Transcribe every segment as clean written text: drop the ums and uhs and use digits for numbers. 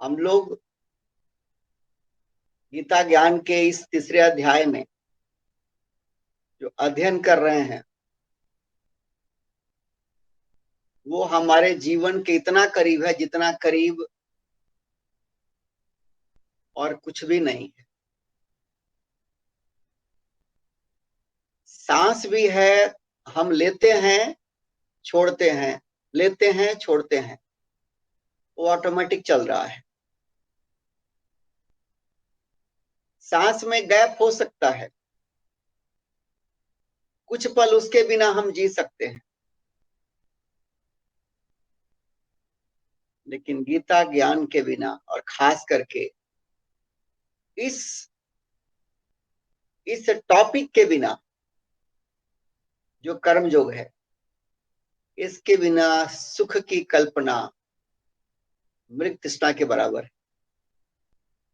हम लोग गीता ज्ञान के इस तीसरे अध्याय में जो अध्ययन कर रहे हैं वो हमारे जीवन के इतना करीब है जितना करीब और कुछ भी नहीं है। सांस भी है, हम लेते हैं छोड़ते हैं, लेते हैं छोड़ते हैं, वो ऑटोमेटिक चल रहा है। सांस में गैप हो सकता है, कुछ पल उसके बिना हम जी सकते हैं, लेकिन गीता ज्ञान के बिना और खास करके इस इस टॉपिक के बिना जो कर्म योग है, इसके बिना सुख की कल्पना मृत तृष्णा के बराबर है।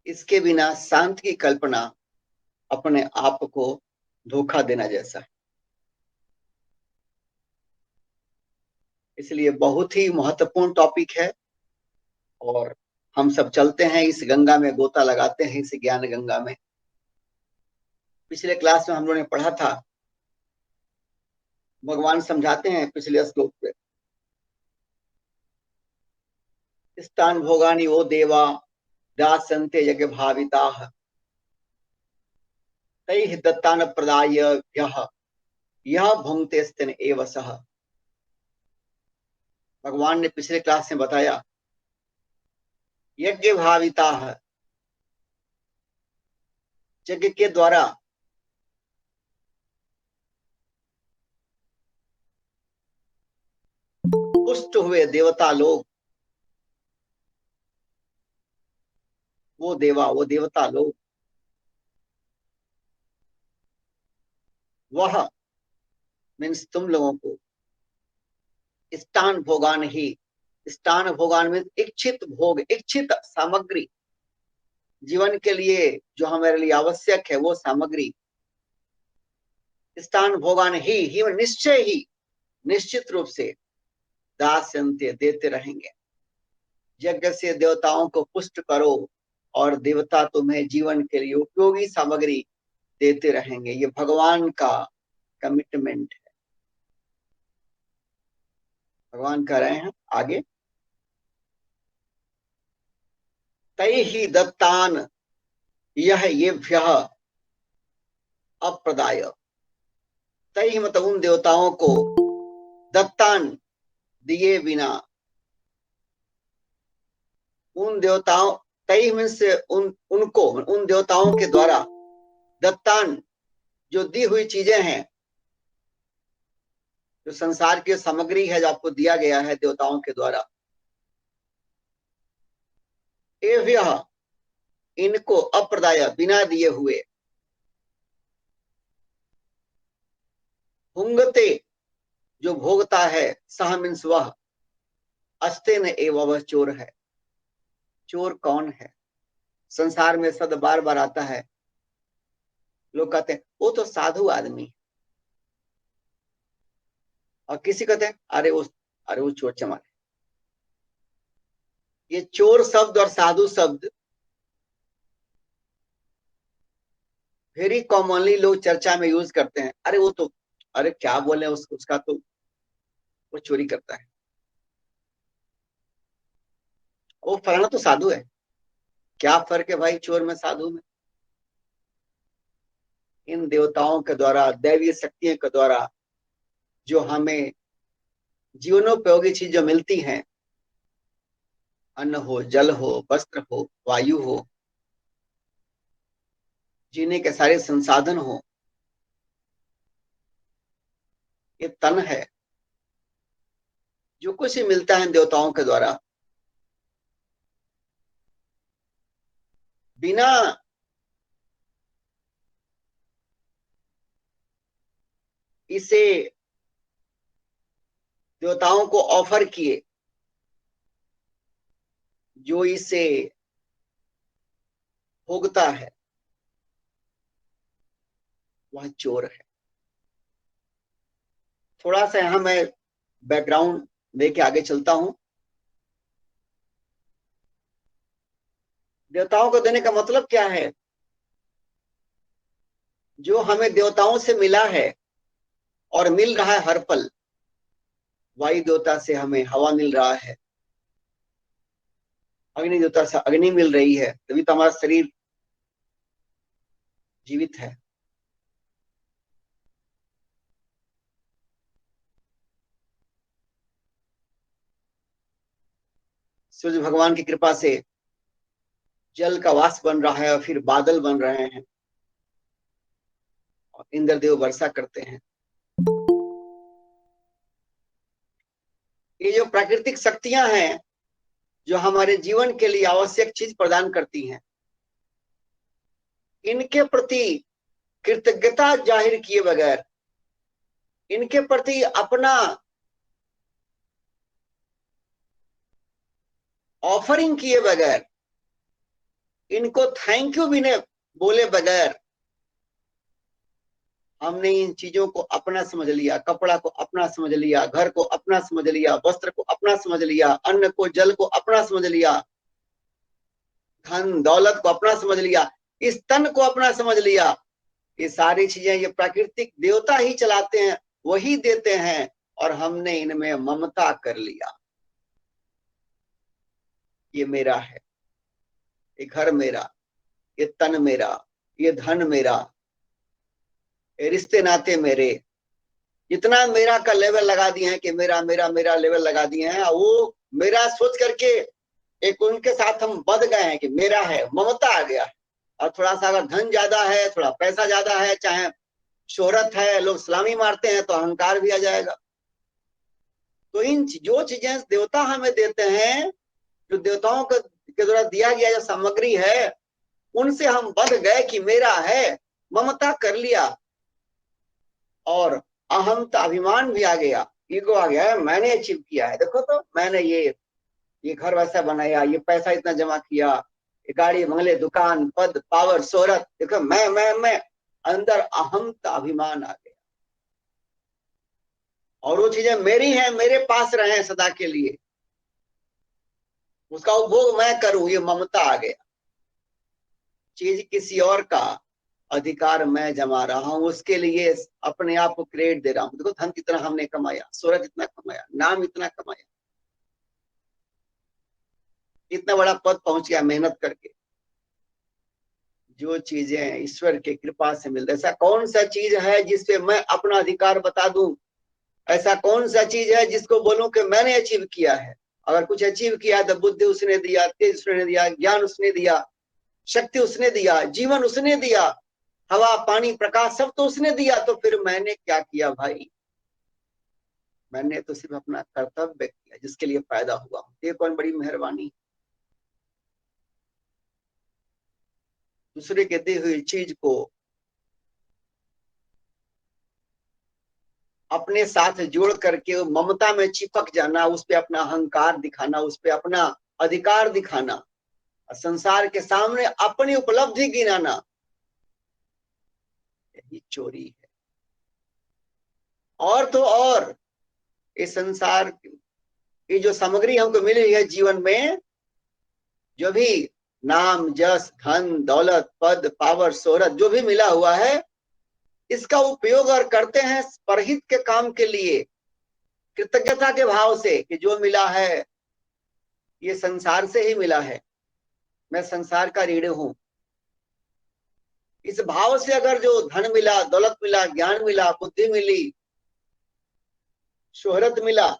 इसके बिना शांत की कल्पना अपने आप को धोखा देना जैसा है। इसलिए बहुत ही महत्वपूर्ण टॉपिक है और हम सब चलते हैं इस गंगा में, गोता लगाते हैं इस ज्ञान गंगा में। पिछले क्लास में हम लोगों ने पढ़ा था, भगवान समझाते हैं पिछले श्लोक पे, स्थान भोगानी वो देवा दासन्ते यज्ञ भाविता तैः दत्तान प्रदाय यह भुंगते स्तेन एव सह। भगवान ने पिछले क्लास में बताया यज्ञ भाविता, यज्ञ के द्वारा पुष्ट हुए देवता लोग, वो देवता लोग, वह मीन्स तुम लोगों को स्थान भोगान ही, स्थान भोगान मीन्स इच्छित भोग, इच्छित सामग्री, जीवन के लिए जो हमारे लिए आवश्यक है वो सामग्री, स्थान भोगान ही निश्चय ही, निश्चित रूप से दास्यन्ते देते रहेंगे। यज्ञ से देवताओं को पुष्ट करो और देवता तुम्हें जीवन के लिए उपयोगी सामग्री देते रहेंगे। ये भगवान का कमिटमेंट है। भगवान कह रहे हैं आगे, तै ही दत्तान यह येभ्यः अप्रदाय, तै ही मतलब उन देवताओं को, दत्तान दिए बिना, उन देवताओं, तै मीन्स उनको, उन देवताओं के द्वारा, दत्तान जो दी हुई चीजें हैं, जो संसार की सामग्री है जो आपको दिया गया है देवताओं के द्वारा, एभ्यः इनको अप्रदाय बिना दिए हुए, भुंगते जो भोगता है, सह मीन्स वह, अस्ते न एवं वह चोर है। चोर कौन है? संसार में शब्द बार बार आता है, लोग कहते हैं वो तो साधु आदमी, और किसी कहते हैं अरे वो चोर चमार है। ये चोर शब्द और साधु शब्द वेरी कॉमनली लोग चर्चा में यूज करते हैं। अरे वो तो, अरे क्या बोले उसका तो वो चोरी करता है, वो फलाना तो साधु है। क्या फर्क है भाई चोर में साधु में? इन देवताओं के द्वारा, दैवीय शक्तियों के द्वारा जो हमें जीवनोपयोगी चीज जो मिलती हैं, अन्न हो, जल हो, वस्त्र हो, वायु हो, जीने के सारे संसाधन हो, ये तन है, जो कुछ भी मिलता है इन देवताओं के द्वारा, बिना इसे देवताओं को ऑफर किए, जो इसे भोगता है वह चोर है। थोड़ा सा यहां मैं बैकग्राउंड दे के आगे चलता हूं। देवताओं को देने का मतलब क्या है? जो हमें देवताओं से मिला है और मिल रहा है हर पल। वायु देवता से हमें हवा मिल रहा है, अग्नि देवता से अग्नि मिल रही है, तभी तो हमारा शरीर जीवित है। सूर्य भगवान की कृपा से जल का वाष्प बन रहा है और फिर बादल बन रहे हैं और इंद्रदेव वर्षा करते हैं। ये जो प्राकृतिक शक्तियां हैं, जो हमारे जीवन के लिए आवश्यक चीज प्रदान करती हैं, इनके प्रति कृतज्ञता जाहिर किए बगैर, इनके प्रति अपना ऑफरिंग किए बगैर, इनको थैंक यू भी ने बोले बगैर, हमने इन चीजों को अपना समझ लिया। कपड़ा को अपना समझ लिया, घर को अपना समझ लिया, वस्त्र को अपना समझ लिया, अन्न को जल को अपना समझ लिया, धन दौलत को अपना समझ लिया, इस तन को अपना समझ लिया। ये सारी चीजें ये प्राकृतिक देवता ही चलाते हैं, वही देते हैं, और हमने इनमें ममता कर लिया। ये मेरा है, ये घर मेरा, ये तन मेरा, ये धन मेरा, ये रिश्ते नाते मेरे, जितना मेरा का लेवल लगा दिए हैं कि मेरा मेरा मेरा लेवल लगा दिए हैं, वो मेरा सोच करके एक उनके साथ हम बंध गए हैं कि मेरा है, ममता आ गया है। और थोड़ा सा अगर धन ज्यादा है, थोड़ा पैसा ज्यादा है, चाहे शोहरत है, लोग सलामी मारते हैं, तो अहंकार भी आ जाएगा। तो इन जो चीजें देवता हमें देते हैं, जो देवताओं के द्वारा दिया गया जो सामग्री है, उनसे हम बंध गए कि मेरा है, ममता कर लिया, और अहमता अभिमान भी आ गया, ईगो आ गया है, मैंने अचीव किया है, देखो तो मैंने ये घर वैसा बनाया, ये पैसा इतना जमा किया, ये गाड़ी बंगले दुकान पद पावर शोहरत, देखो मैं अंदर अहमता अभिमान आ गया, और वो चीजें मेरी हैं, मेरे पास रहे सदा के लिए, उसका उपभोग मैं करूं, ये ममता आ गया। चीज किसी और का, अधिकार मैं जमा रहा हूं, उसके लिए अपने आप को क्रेडिट दे रहा हूं। देखो धन कितना हमने कमाया, शोहरत इतना कमाया, नाम इतना कमाया, इतना बड़ा पद पहुंच गया मेहनत करके। जो चीजें ईश्वर की कृपा से मिलती, ऐसा कौन सा चीज है जिसपे मैं अपना अधिकार बता दूं? ऐसा कौन सा चीज है जिसको बोलूं कि मैंने अचीव किया है? अगर कुछ अचीव किया तो बुद्धि उसने दिया, तेज उसने दिया, ज्ञान उसने दिया, शक्ति उसने दिया, जीवन उसने दिया, हवा पानी प्रकाश सब तो उसने दिया, तो फिर मैंने क्या किया भाई? मैंने तो सिर्फ अपना कर्तव्य किया जिसके लिए पैदा हुआ हूं। ये कौन बड़ी मेहरबानी? दूसरे के दी हुई चीज को अपने साथ जोड़ करके वो ममता में चिपक जाना, उस पे अपना अहंकार दिखाना, उस पे अपना अधिकार दिखाना, संसार के सामने अपनी उपलब्धि गिनाना, यही चोरी है। और तो और इस संसार की जो सामग्री हमको मिली है जीवन में, जो भी नाम जस धन दौलत पद पावर शोहरत जो भी मिला हुआ है, इसका उपयोग और करते हैं परहित के काम के लिए, कृतज्ञता के भाव से कि जो मिला है ये संसार से ही मिला है, मैं संसार का ऋणी हूं। इस भाव से अगर जो धन मिला, दौलत मिला, ज्ञान मिला, बुद्धि मिली, शोहरत मिला,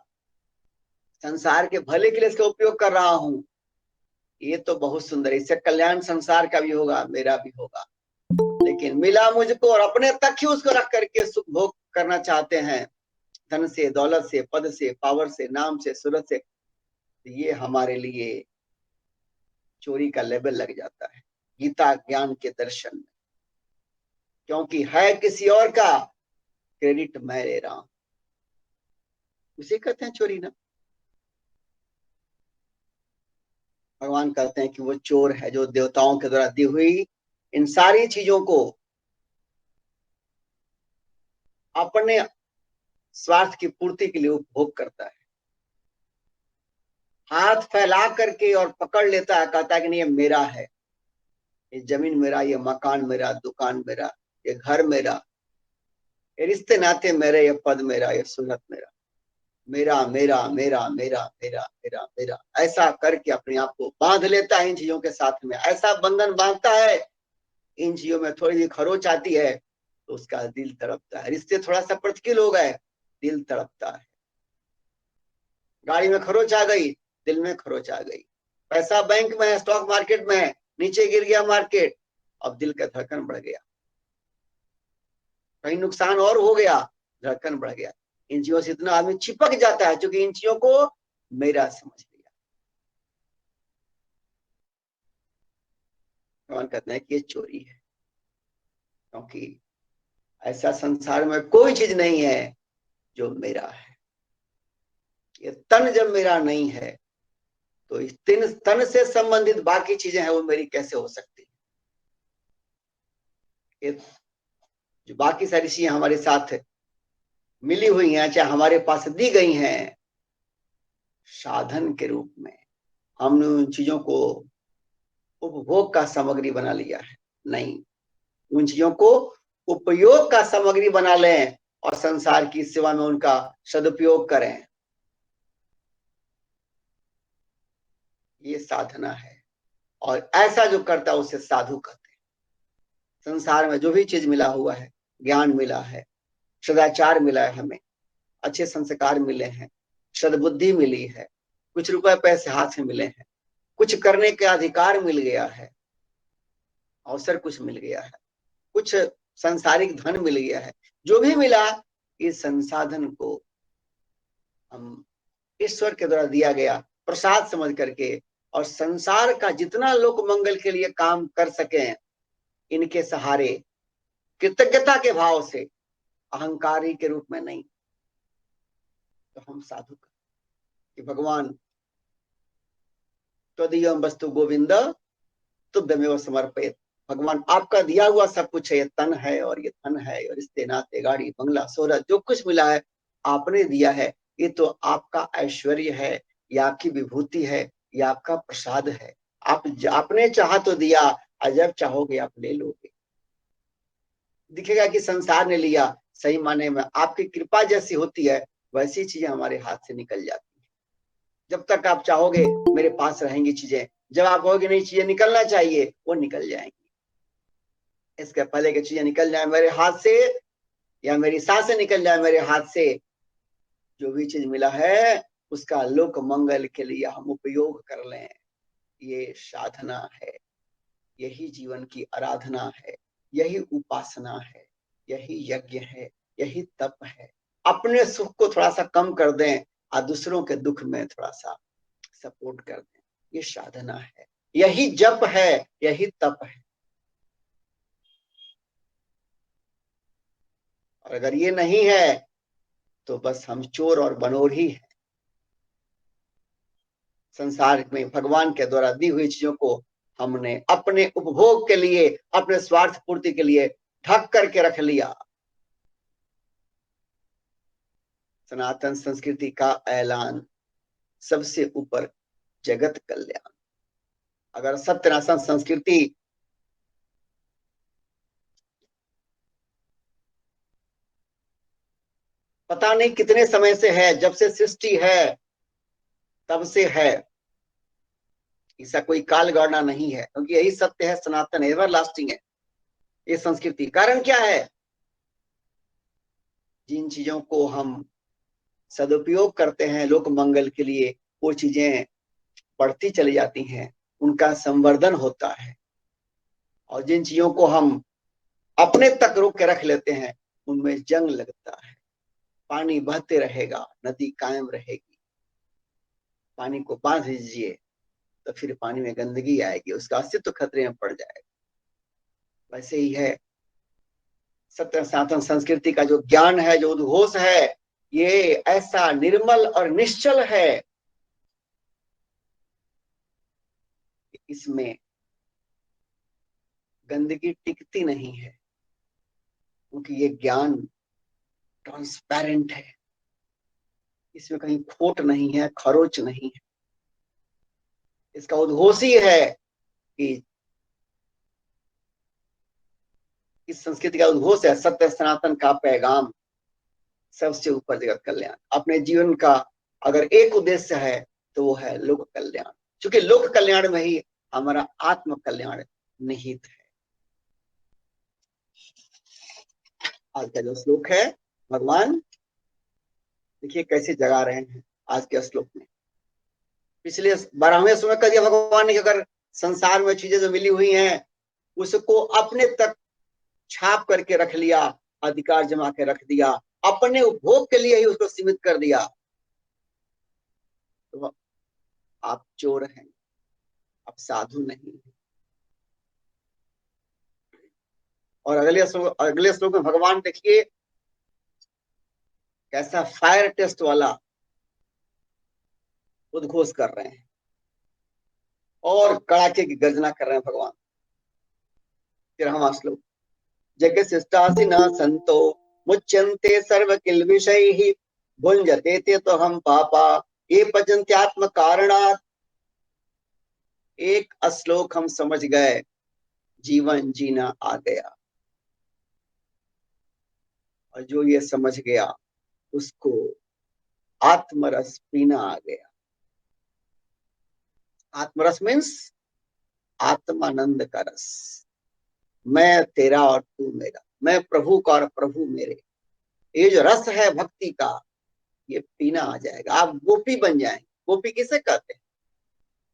संसार के भले के लिए इसका उपयोग कर रहा हूं, ये तो बहुत सुंदर है, इससे कल्याण संसार का भी होगा, मेरा भी होगा। लेकिन मिला मुझको और अपने तक ही उसको रख करके सुख भोग करना चाहते हैं, धन से, दौलत से, पद से, पावर से, नाम से, सूरत से, ये हमारे लिए चोरी का लेबल लग जाता है गीता ज्ञान के दर्शन में। क्योंकि है किसी और का, क्रेडिट मैं ले रहा हूं, उसे कहते हैं चोरी ना। भगवान कहते हैं कि वो चोर है जो देवताओं के द्वारा दी हुई इन सारी चीजों को अपने स्वार्थ की पूर्ति के लिए उपभोग करता है, हाथ फैला करके और पकड़ लेता है, कहता है कि नहीं ये मेरा है। ये जमीन मेरा, ये मकान मेरा, दुकान मेरा, ये घर मेरा, ये रिश्ते नाते मेरे, ये पद मेरा, ये शोहरत मेरा, मेरा मेरा मेरा मेरा मेरा मेरा मेरा, ऐसा करके अपने आप को बांध लेता है इन चीजों के साथ में। ऐसा बंधन बांधता है, इन चीजों में थोड़ी सी खरोच आती है तो उसका दिल तड़पता है। रिश्ते थोड़ा सा प्रतिकूल हो गए, दिल तड़पता है। गाड़ी में खरोच आ गई, दिल में खरोच आ गई। पैसा बैंक में है, स्टॉक मार्केट में है, नीचे गिर गया मार्केट, अब दिल का धड़कन बढ़ गया, कहीं नुकसान और हो गया, धड़कन बढ़ गया। इन चीजों से इतना आदमी चिपक जाता है क्योंकि इन चीजों को मेरा समझ लिया। भगवान कहते हैं कि ये चोरी है, क्योंकि ऐसा संसार में कोई चीज नहीं है जो मेरा है। ये तन जब मेरा नहीं है तो इस तन से संबंधित बाकी चीजें हैं वो मेरी कैसे हो सकती है। जो बाकी सारी चीजें हमारे साथ मिली हुई हैं, चाहे हमारे पास दी गई हैं साधन के रूप में, हमने उन चीजों को उपभोग का सामग्री बना लिया है। नहीं, उन चीजों को उपयोग का सामग्री बना लें और संसार की सेवा में उनका सदुपयोग करें, ये साधना है। और ऐसा जो करता है उसे साधु कहते हैं। संसार में जो भी चीज मिला हुआ है, ज्ञान मिला है, सदाचार मिला है, हमें अच्छे संस्कार मिले हैं, सद्बुद्धि मिली है, कुछ रुपए पैसे हाथ में मिले हैं, कुछ करने का अधिकार मिल गया है, अवसर कुछ मिल गया है, कुछ सांसारिक धन मिल गया है, जो भी मिला इस संसाधन को हम ईश्वर के द्वारा दिया गया प्रसाद समझ करके और संसार का जितना लोक मंगल के लिए काम कर सके इनके सहारे कृतज्ञता के भाव से, अहंकारी के रूप में नहीं, तो हम साधु कि भगवान त्वदीयम वस्तु गोविंद तुभ्यमेव समर्पित। भगवान आपका दिया हुआ सब कुछ है, ये तन है और ये धन है और रिश्ते नाते गाड़ी बंगला शोहरत जो कुछ मिला है आपने दिया है, ये तो आपका ऐश्वर्य है, ये आपकी विभूति है, ये आपका प्रसाद है। आप आपने चाहा तो दिया और जब चाहोगे आप ले लोगे। दिखेगा कि संसार ने लिया, सही माने में आपकी कृपा जैसी होती है वैसी चीजें हमारे हाथ से निकल जाती है। जब तक आप चाहोगे मेरे पास रहेंगी चीजें, जब आप कहोगे नहीं चीजें निकलना चाहिए वो निकल जाएंगी। इसके पहले की चीजें निकल जाए मेरे हाथ से या मेरी सांसें निकल जाए मेरे हाथ से, जो भी चीज मिला है उसका लोक मंगल के लिए हम उपयोग कर लें, ये साधना है, यही जीवन की आराधना है, यही उपासना है, यही यज्ञ है, यही तप है। अपने सुख को थोड़ा सा कम कर दें और दूसरों के दुख में थोड़ा सा सपोर्ट कर दें, ये साधना है, यही जप है, यही तप है। और अगर ये नहीं है तो बस हम चोर और बनोर ही हैं। संसार में भगवान के द्वारा दी हुई चीजों को हमने अपने उपभोग के लिए, अपने स्वार्थ पूर्ति के लिए ढक करके रख लिया। सनातन संस्कृति का ऐलान सबसे ऊपर जगत कल्याण। अगर सत्यनारायण संस्कृति पता नहीं कितने समय से है, जब से सृष्टि है तब से है, ऐसा कोई काल गणना नहीं है, क्योंकि यही सत्य है, सनातन एवर लास्टिंग है ये संस्कृति। कारण क्या है? जिन चीजों को हम सदुपयोग करते हैं लोक मंगल के लिए, वो चीजें बढ़ती चली जाती हैं, उनका संवर्धन होता है। और जिन चीजों को हम अपने तक रोक के रख लेते हैं उनमें जंग लगता है। पानी बहते रहेगा, नदी कायम रहेगी, पानी को बांध दीजिए तो फिर पानी में गंदगी आएगी, उसका अस्तित्व खतरे में पड़ जाएगा। वैसे ही है सत्य सनातन संस्कृति का जो ज्ञान है, जो उद्घोष है, ये ऐसा निर्मल और निश्चल है, इसमें गंदगी टिकती नहीं है, क्योंकि ये ज्ञान ट्रांसपेरेंट है, इसमें कहीं खोट नहीं है, खरोच नहीं है। इसका उद्घोष ही है कि इस संस्कृति का उद्घोष है, सत्य सनातन का पैगाम, सबसे ऊपर जगत कल्याण। अपने जीवन का अगर एक उद्देश्य है तो वो है लोक कल्याण, क्योंकि लोक कल्याण में ही हमारा आत्म कल्याण निहित है। आज का जो श्लोक है, भगवान देखिए कैसे जगा रहे हैं आज के श्लोक में। पिछले 12वें श्लोक में कह दिया भगवान ने कि अगर संसार में चीजें जो मिली हुई हैं उसको अपने तक छाप करके रख लिया, अधिकार जमा के रख दिया, अपने उपभोग के लिए ही उसको सीमित कर दिया, तो आप चोर हैं, आप साधु नहीं हैं। और अगले श्लोक में भगवान देखिए कैसा फायर टेस्ट वाला उद्घोष कर रहे हैं और कड़ाके की गर्जना कर रहे हैं भगवान। फिर हम श्लोक, जग शिष्टासि न संतो मुच्यन्ते सर्व किल विषय भुंजते ते तो हम पापा ये पचन्त्यात्म कारणात्। एक श्लोक हम समझ गए, जीवन जीना आ गया। और जो ये समझ गया उसको आत्मरस पीना आ गया। आत्मरस मीन्स आत्मानंद का रस। मैं तेरा और तू मेरा, मैं प्रभु का और प्रभु मेरे, ये जो रस है भक्ति का, ये पीना आ जाएगा। आप गोपी बन जाएंगे। गोपी किसे कहते हैं?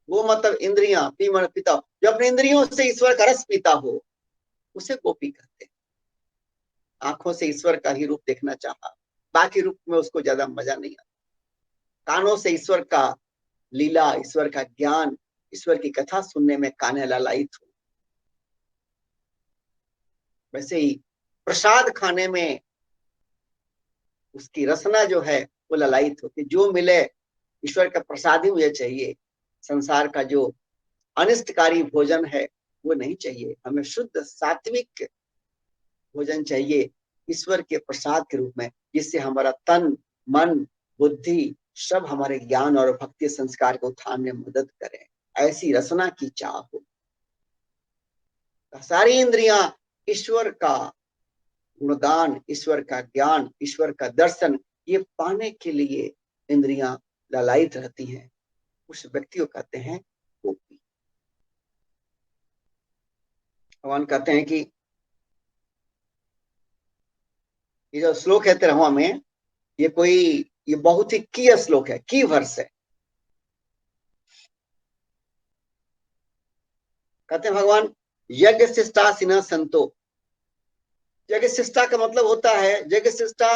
वो मतलब इंद्रियां पीमण पीता, जो अपने इंद्रियों से ईश्वर का रस पीता हो उसे गोपी कहते हैं। आंखों से ईश्वर का ही रूप देखना चाहा, बाकी रूप में उसको ज्यादा मजा नहीं आता। कानों से ईश्वर का लीला, ईश्वर का ज्ञान, ईश्वर की कथा सुनने में काने ललायित हो। वैसे ही प्रसाद खाने में उसकी रसना जो है वो ललायित होती। जो मिले ईश्वर का प्रसाद ही मुझे चाहिए, संसार का जो अनिष्टकारी भोजन है वो नहीं चाहिए। हमें शुद्ध सात्विक भोजन चाहिए ईश्वर के प्रसाद के रूप में, जिससे हमारा तन मन बुद्धि सब हमारे ज्ञान और भक्ति संस्कार को उत्थान में मदद करें। ऐसी रसना की चाह हो। सारी इंद्रियां ईश्वर का गुणगान, ईश्वर का ज्ञान, ईश्वर का दर्शन ये पाने के लिए इंद्रियां ललायित रहती हैं। उस व्यक्ति को कहते हैं गोपी। भगवान कहते हैं कि ये जो श्लोक है 13वां में, ये बहुत ही की श्लोक है, की वर्ष है। कहते हैं भगवान, यज्ञ शिष्टा सिन्हा संतो। यज्ञ शिष्टा का मतलब होता है, यज्ञ शिष्टा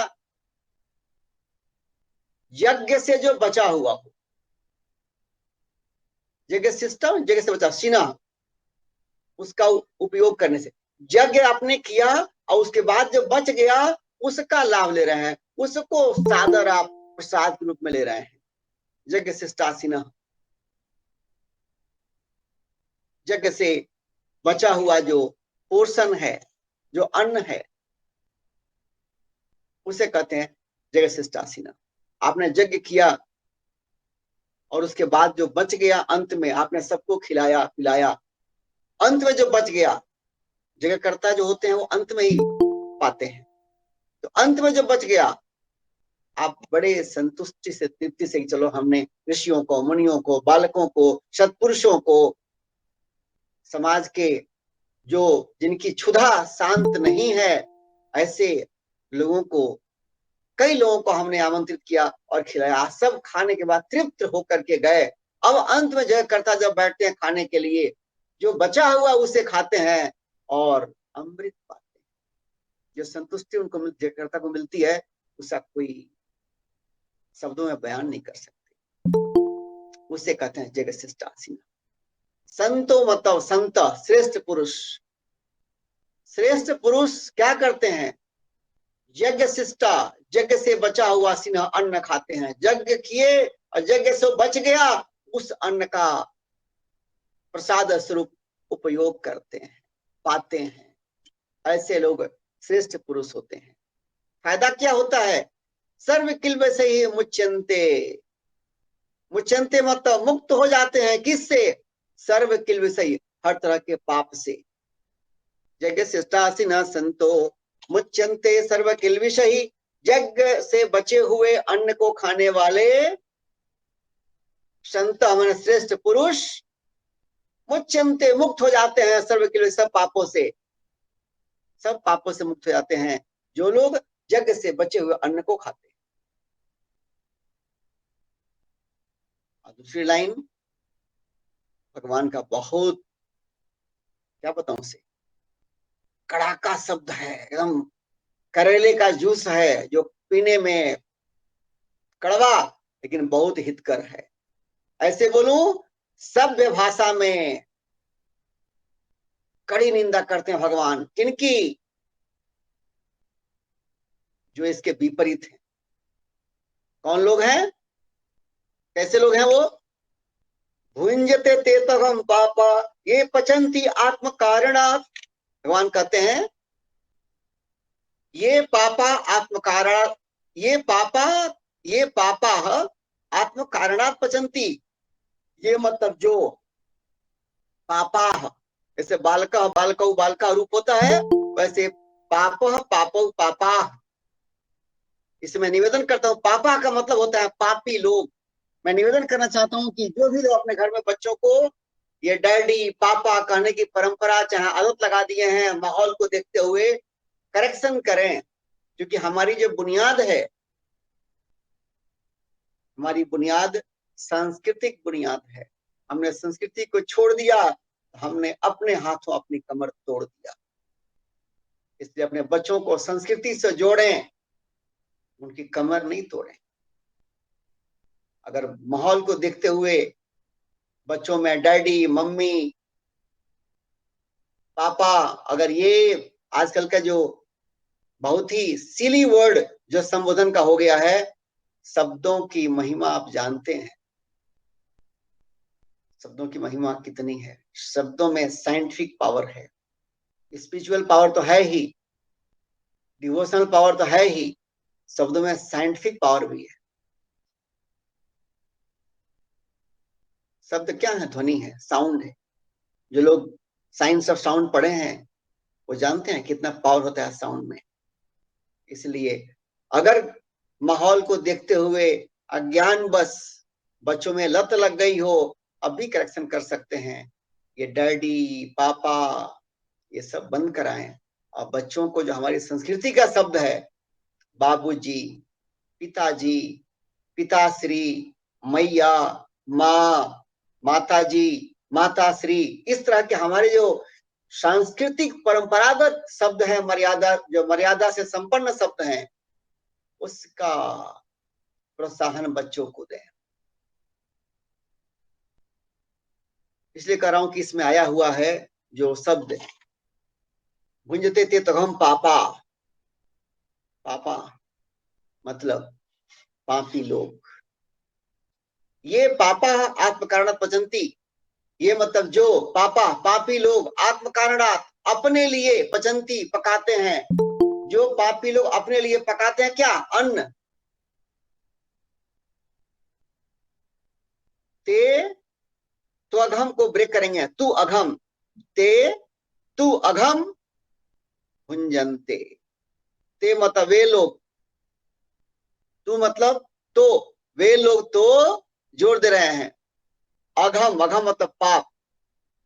यज्ञ से जो बचा हुआ हो। यज्ञ शिष्टा यज्ञ से बचा, सिन्हा उसका उपयोग करने से। यज्ञ आपने किया और उसके बाद जो बच गया उसका लाभ ले रहे हैं, उसको सादर आप प्रसाद के रूप में ले रहे हैं। यज्ञ शिष्टासीना, यज्ञ से बचा हुआ जो पोर्शन है, जो अन्न है, उसे कहते हैं यज्ञ शिष्टासीना। आपने यज्ञ किया और उसके बाद जो बच गया, अंत में आपने सबको खिलाया पिलाया, अंत में जो बच गया, यज्ञकर्ता जो होते हैं वो अंत में ही पाते हैं। तो अंत में जो बच गया आप बड़े संतुष्टि से, तृप्ति से, चलो हमने ऋषियों को, मुनियों को, बालकों को, सत्पुरुषों को, समाज के जो जिनकी क्षुधा शांत नहीं है, ऐसे लोगों को, कई लोगों को हमने आमंत्रित किया और खिलाया। सब खाने के बाद तृप्त होकर के गए। अब अंत में जयकर्ता जब बैठते हैं खाने के लिए, जो बचा हुआ उसे खाते हैं और अमृत पाते हैं। जो संतुष्टि उनको जयकर्ता को मिलती है उसका कोई शब्दों में बयान नहीं कर सकते। उसे कहते हैं जगत शिष्टासीन। संतो मतलब संत, श्रेष्ठ पुरुष। श्रेष्ठ पुरुष क्या करते हैं? यज्ञ शिष्टा, यज्ञ से बचा हुआ सिन्हा अन्न खाते हैं। यज्ञ किए और यज्ञ से बच गया, उस अन्न का प्रसाद स्वरूप उपयोग करते हैं, पाते हैं। ऐसे लोग श्रेष्ठ पुरुष होते हैं। फायदा क्या होता है? सर्व किल्व से ही मुच्यंते। मुच्यंते मतलब मुक्त हो जाते हैं। किससे? सर्व किल्व से ही, हर तरह के पाप से। यज्ञ शिष्टासी न संतो मुच्यन्ते सर्व किल्बिषहि। यज्ञ से बचे हुए अन्न को खाने वाले संत मन श्रेष्ठ पुरुष मुच्यन्ते मुक्त हो जाते हैं सर्व किल्बिषहि, सब पापों से, सब पापों से मुक्त हो जाते हैं जो लोग यज्ञ से बचे हुए अन्न को खाते हैं। और दूसरी लाइन भगवान का बहुत, क्या बताऊं उसे, कड़ाका शब्द है, एकदम करेले का जूस है जो पीने में कड़वा लेकिन बहुत हितकर है। ऐसे बोलूं, सभ्य भाषा में कड़ी निंदा करते हैं भगवान किनकी, जो इसके विपरीत है। कौन लोग हैं, कैसे लोग हैं वो? भुंजते ते तगम पापा ये पचंती आत्म कारणात्। भगवान कहते हैं ये पापा आत्म कारण, ये पापा आत्म कारणात् पचंती। ये मतलब जो पापा, जैसे बालका बालकौ बालका रूप होता है, वैसे पाप पापौ पापा। इसमें निवेदन करता हूँ, पापा का मतलब होता है पापी लोग। मैं निवेदन करना चाहता हूँ कि जो भी लोग अपने घर में बच्चों को ये डैडी पापा कहने की परंपरा चाहे आदत लगा दिए हैं, माहौल को देखते हुए करेक्शन करें, क्योंकि हमारी जो बुनियाद है, हमारी बुनियाद सांस्कृतिक बुनियाद है। हमने संस्कृति को छोड़ दिया, हमने अपने हाथों अपनी कमर तोड़ दिया। इसलिए अपने बच्चों को संस्कृति से जोड़ें, उनकी कमर नहीं तोड़ें। अगर माहौल को देखते हुए बच्चों में डैडी मम्मी पापा, अगर ये आजकल का जो बहुत ही सिली वर्ड जो संबोधन का हो गया है, शब्दों की महिमा आप जानते हैं, शब्दों की महिमा कितनी है। शब्दों में साइंटिफिक पावर है, स्पिरिचुअल पावर तो है ही, डिवोशनल पावर तो है ही, शब्दों में साइंटिफिक पावर भी है। शब्द क्या है? ध्वनि है, साउंड है। जो लोग साइंस ऑफ साउंड पढ़े हैं वो जानते हैं कितना पावर होता है साउंड में। इसलिए अगर माहौल को देखते हुए अज्ञान बस बच्चों में लत लग गई हो, अब भी करेक्शन कर सकते हैं। ये डैडी पापा ये सब बंद कराएं, और बच्चों को जो हमारी संस्कृति का शब्द है, बाबूजी, पिताजी, पिताश्री, मैया, माँ, माताजी, माताश्री, इस तरह के हमारे जो सांस्कृतिक परंपरागत शब्द है, मर्यादा, जो मर्यादा से संपन्न शब्द हैं, उसका प्रोत्साहन बच्चों को दें। इसलिए कह रहा हूं कि इसमें आया हुआ है जो शब्द भुंजते थे तो हम पापा, पापा मतलब पापी लोग। ये पापा आत्म कारण पचंती, ये मतलब जो पापा पापी लोग आत्म कारणात अपने लिए पचंती पकाते हैं, जो पापी लोग अपने लिए पकाते हैं क्या? अन्न। ते तो अघम को ब्रेक करेंगे, तू अघम, ते तू अघम भुंजनते। ते मतलब वे लोग, तू मतलब तो, वे लोग तो जोड़ दे रहे हैं, अघम, अघम मतलब पाप,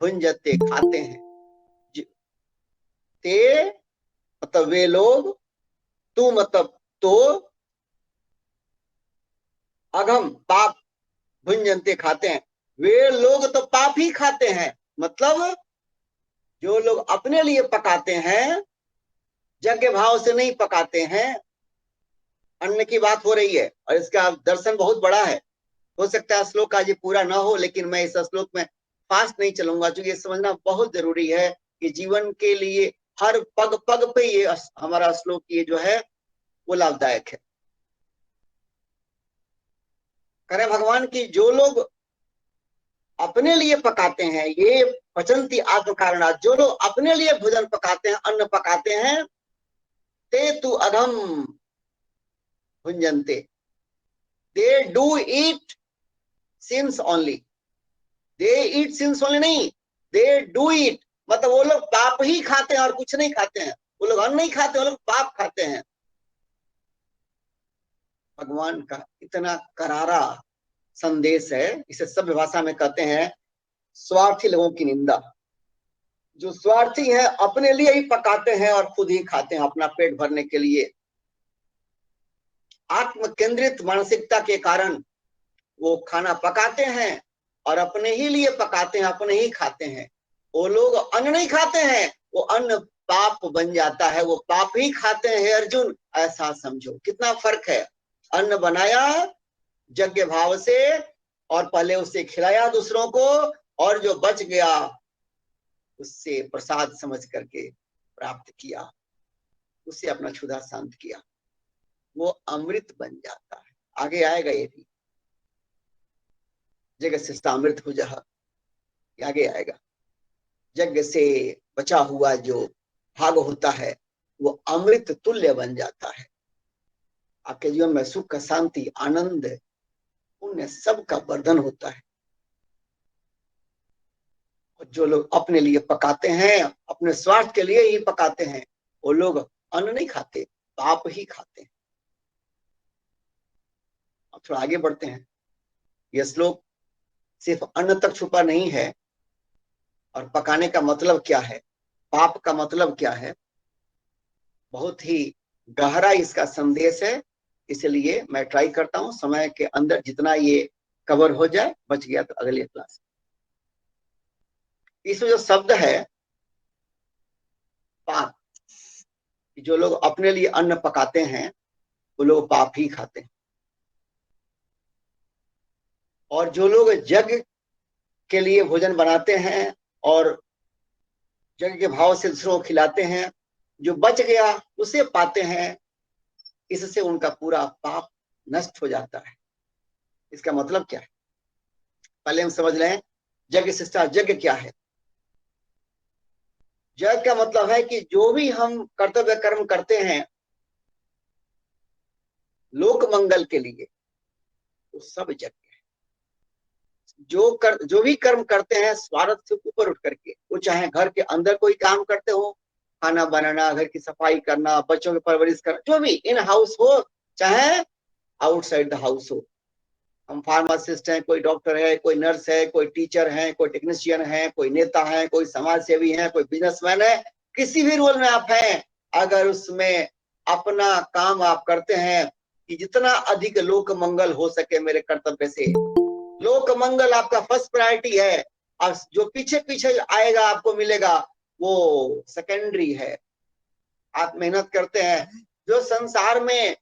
भुंजते खाते हैं। ते मतलब वे लोग, तू मतलब तो, अघम पाप, भुंजनते खाते हैं। वे लोग तो पाप ही खाते हैं, मतलब जो लोग अपने लिए पकाते हैं, यज्ञ भाव से नहीं पकाते हैं। अन्न की बात हो रही है और इसका दर्शन बहुत बड़ा है। हो सकता है श्लोक आज ये पूरा ना हो, लेकिन मैं इस श्लोक में फास्ट नहीं चलूंगा, क्योंकि ये समझना बहुत जरूरी है कि जीवन के लिए हर पग पग पे ये हमारा श्लोक ये जो है वो लाभदायक है। करें भगवान की जो लोग अपने लिए पकाते हैं, ये पचंती आत्म कारण, जो लोग अपने लिए भोजन पकाते हैं, अन्न पकाते हैं, ते तु अधम भुंजनते, they do eat sins only, they eat sins only नहीं, दे डू ईट, मतलब वो लोग पाप ही खाते हैं और कुछ नहीं खाते हैं। वो लोग अन्न नहीं खाते, वो लोग पाप खाते हैं। भगवान का इतना करारा संदेश है, इसे सभ्य भाषा में कहते हैं स्वार्थी लोगों की निंदा। जो स्वार्थी है अपने लिए ही पकाते हैं और खुद ही खाते हैं अपना पेट भरने के लिए। आत्म केंद्रित मानसिकता के कारण वो खाना पकाते हैं और अपने ही लिए पकाते हैं, अपने ही खाते हैं। वो लोग अन्न नहीं खाते हैं, वो अन्न पाप बन जाता है, वो पाप ही खाते हैं। हे अर्जुन, ऐसा समझो कितना फर्क है। अन्न बनाया यज्ञ भाव से और पहले उसे खिलाया दूसरों को, और जो बच गया उससे प्रसाद समझ करके प्राप्त किया, उससे अपना क्षुधा शांत किया, वो अमृत बन जाता है। आगे आएगा ये भी, जगत से अमृत हो जा, आगे आएगा। यज्ञ से बचा हुआ जो भाग होता है वो अमृत तुल्य बन जाता है। आपके जीवन में सुख, शांति, आनंद, पुण्य सब का वर्धन होता है। और जो लोग अपने लिए पकाते हैं, अपने स्वार्थ के लिए ही पकाते हैं, वो लोग अन्न नहीं खाते, पाप ही खाते हैं। अब थोड़ा आगे बढ़ते हैं। यह श्लोक सिर्फ अन्न तक छुपा नहीं है, और पकाने का मतलब क्या है, पाप का मतलब क्या है, बहुत ही गहरा इसका संदेश है। इसलिए मैं ट्राई करता हूं समय के अंदर जितना ये कवर हो जाए, बच गया तो अगले क्लास। इसमें जो शब्द है पाप, जो लोग अपने लिए अन्न पकाते हैं वो लोग पाप ही खाते हैं। और जो लोग यज्ञ के लिए भोजन बनाते हैं और यज्ञ के भाव से दूसरों को खिलाते हैं, जो बच गया उसे पाते हैं, इससे उनका पूरा पाप नष्ट हो जाता है। इसका मतलब क्या है, पहले हम समझ लें यज्ञ शिष्टा। यज्ञ क्या है? यज्ञ का मतलब है कि जो भी हम कर्तव्य कर्म करते हैं लोक मंगल के लिए, वो सब यज्ञ है। जो भी कर्म करते हैं स्वार्थ से ऊपर उठ करके, वो चाहे घर के अंदर कोई काम करते हो, खाना बनाना, घर की सफाई करना, बच्चों की परवरिश करना, जो भी इन हाउस हो चाहे आउटसाइड द हाउस हो। हम फार्मासिस्ट हैं, कोई डॉक्टर है, कोई नर्स है, कोई टीचर है, कोई टेक्नीशियन है, कोई नेता है, कोई समाज सेवी है, कोई बिजनेसमैन है, किसी भी रोल में आप हैं, अगर उसमें अपना काम आप करते हैं कि जितना अधिक लोक मंगल हो सके मेरे कर्तव्य से, लोक मंगल आपका फर्स्ट प्रायोरिटी है, और जो पीछे पीछे आएगा आपको मिलेगा वो सेकेंडरी है। आप मेहनत करते हैं, जो संसार में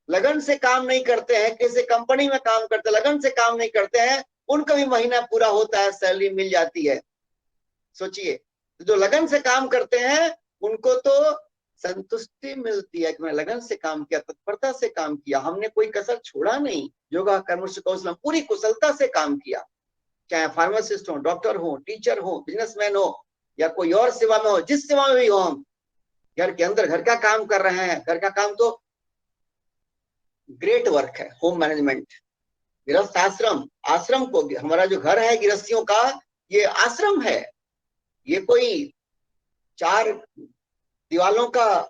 लगन से काम नहीं करते हैं, किसी कंपनी में काम करते लगन से काम नहीं करते हैं, उनका भी महीना पूरा होता है, सैलरी मिल जाती है। सोचिए, जो लगन से काम करते हैं उनको तो संतुष्टि मिलती है कि मैंने लगन से काम किया, तत्परता से काम किया, हमने कोई कसर छोड़ा नहीं, योगा कर्म कौशलम, पूरी कुशलता से काम किया। चाहे फार्मासिस्ट हो, डॉक्टर हो, टीचर हो, बिजनेसमैन हो, या कोई और सेवा में हो, जिस सेवा में भी हो, हम घर के अंदर घर का काम कर रहे हैं। घर का काम तो ग्रेट वर्क है, होम मैनेजमेंट। गृहस्थ आश्रम, आश्रम को, हमारा जो घर है गृहस्थियों का, ये आश्रम है। ये कोई चार दीवालों का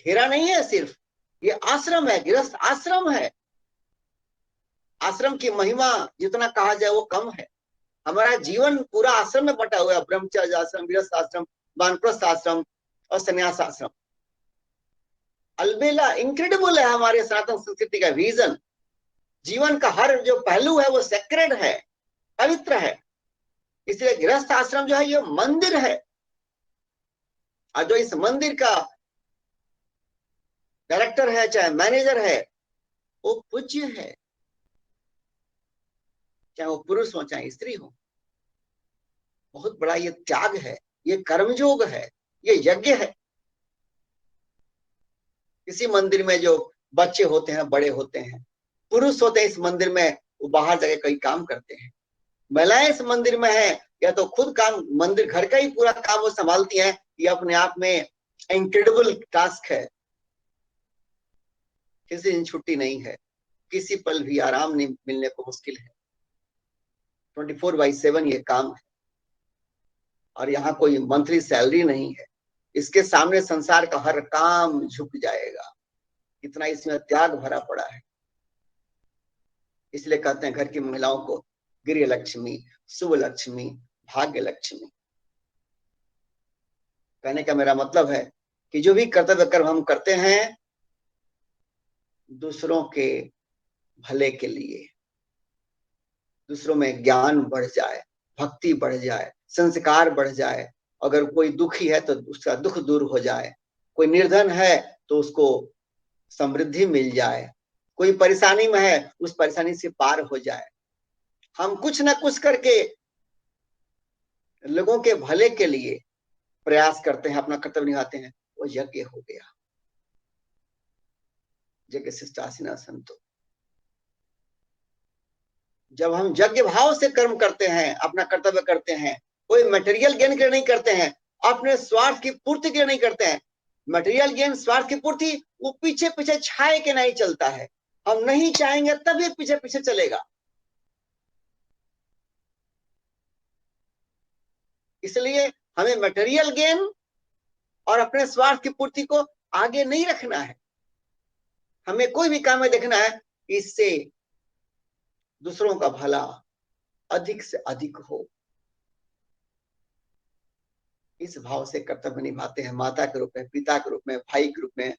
घेरा नहीं है सिर्फ, ये आश्रम है, गृहस्थ आश्रम है। आश्रम की महिमा जितना कहा जाए वो कम है। हमारा जीवन पूरा आश्रम में बटा हुआ है, ब्रह्मचर्य आश्रम, गृहस्थ आश्रम, वानप्रस्थ आश्रम और संन्यास आश्रम। अलबेला इनक्रेडिबल है हमारे सनातन संस्कृति का विजन। जीवन का हर जो पहलू है वो सेक्रेड है, पवित्र है। इसलिए गृहस्थ आश्रम जो है ये मंदिर है, और जो इस मंदिर का डायरेक्टर है चाहे मैनेजर है वो पूज्य है, चाहे वो पुरुष हो चाहे स्त्री हो। बहुत बड़ा ये त्याग है, ये कर्मयोग है, ये यज्ञ है। इसी मंदिर में जो बच्चे होते हैं, बड़े होते हैं, पुरुष होते हैं इस मंदिर में, वो बाहर जाके कई काम करते हैं। महिलाएं इस मंदिर में है, या तो खुद काम, मंदिर घर का ही पूरा काम वो संभालती हैं। ये अपने आप में इनक्रेडिबल टास्क है। किसी दिन छुट्टी नहीं है, किसी पल भी आराम नहीं मिलने को मुश्किल है। 24/7 ये काम है। और यहाँ कोई मंथली सैलरी नहीं है। इसके सामने संसार का हर काम झुक जाएगा, इतना इसमें त्याग भरा पड़ा है। इसलिए कहते हैं घर की महिलाओं को गृह लक्ष्मी, शुभ लक्ष्मी, भाग्य लक्ष्मी। कहने का मेरा मतलब है कि जो भी कर्तव्य कर्म हम करते हैं दूसरों के भले के लिए, दूसरों में ज्ञान बढ़ जाए, भक्ति बढ़ जाए, संस्कार बढ़ जाए। अगर कोई दुखी है तो उसका दुख दूर हो जाए, कोई निर्धन है तो उसको समृद्धि मिल जाए, कोई परेशानी में है उस परेशानी से पार हो जाए। हम कुछ ना कुछ करके लोगों के भले के लिए प्रयास करते हैं, अपना कर्तव्य निभाते हैं, वो यज्ञ हो गया। यज्ञ शिष्टासीना संतो। जब हम यज्ञ भाव से कर्म करते हैं, अपना कर्तव्य करते हैं, कोई मटेरियल गेन के लिए नहीं करते हैं, अपने स्वार्थ की पूर्ति के लिए नहीं करते हैं। मटेरियल गेन, स्वार्थ की पूर्ति, वो पीछे पीछे छाए के नहीं चलता है। हम नहीं चाहेंगे तब ये पीछे पीछे चलेगा। इसलिए हमें मटेरियल गेन और अपने स्वार्थ की पूर्ति को आगे नहीं रखना है। हमें कोई भी काम में देखना है इससे दूसरों का भला अधिक से अधिक हो। इस भाव से कर्तव्य निभाते हैं, माता के रूप में, पिता के रूप में, भाई के रूप में,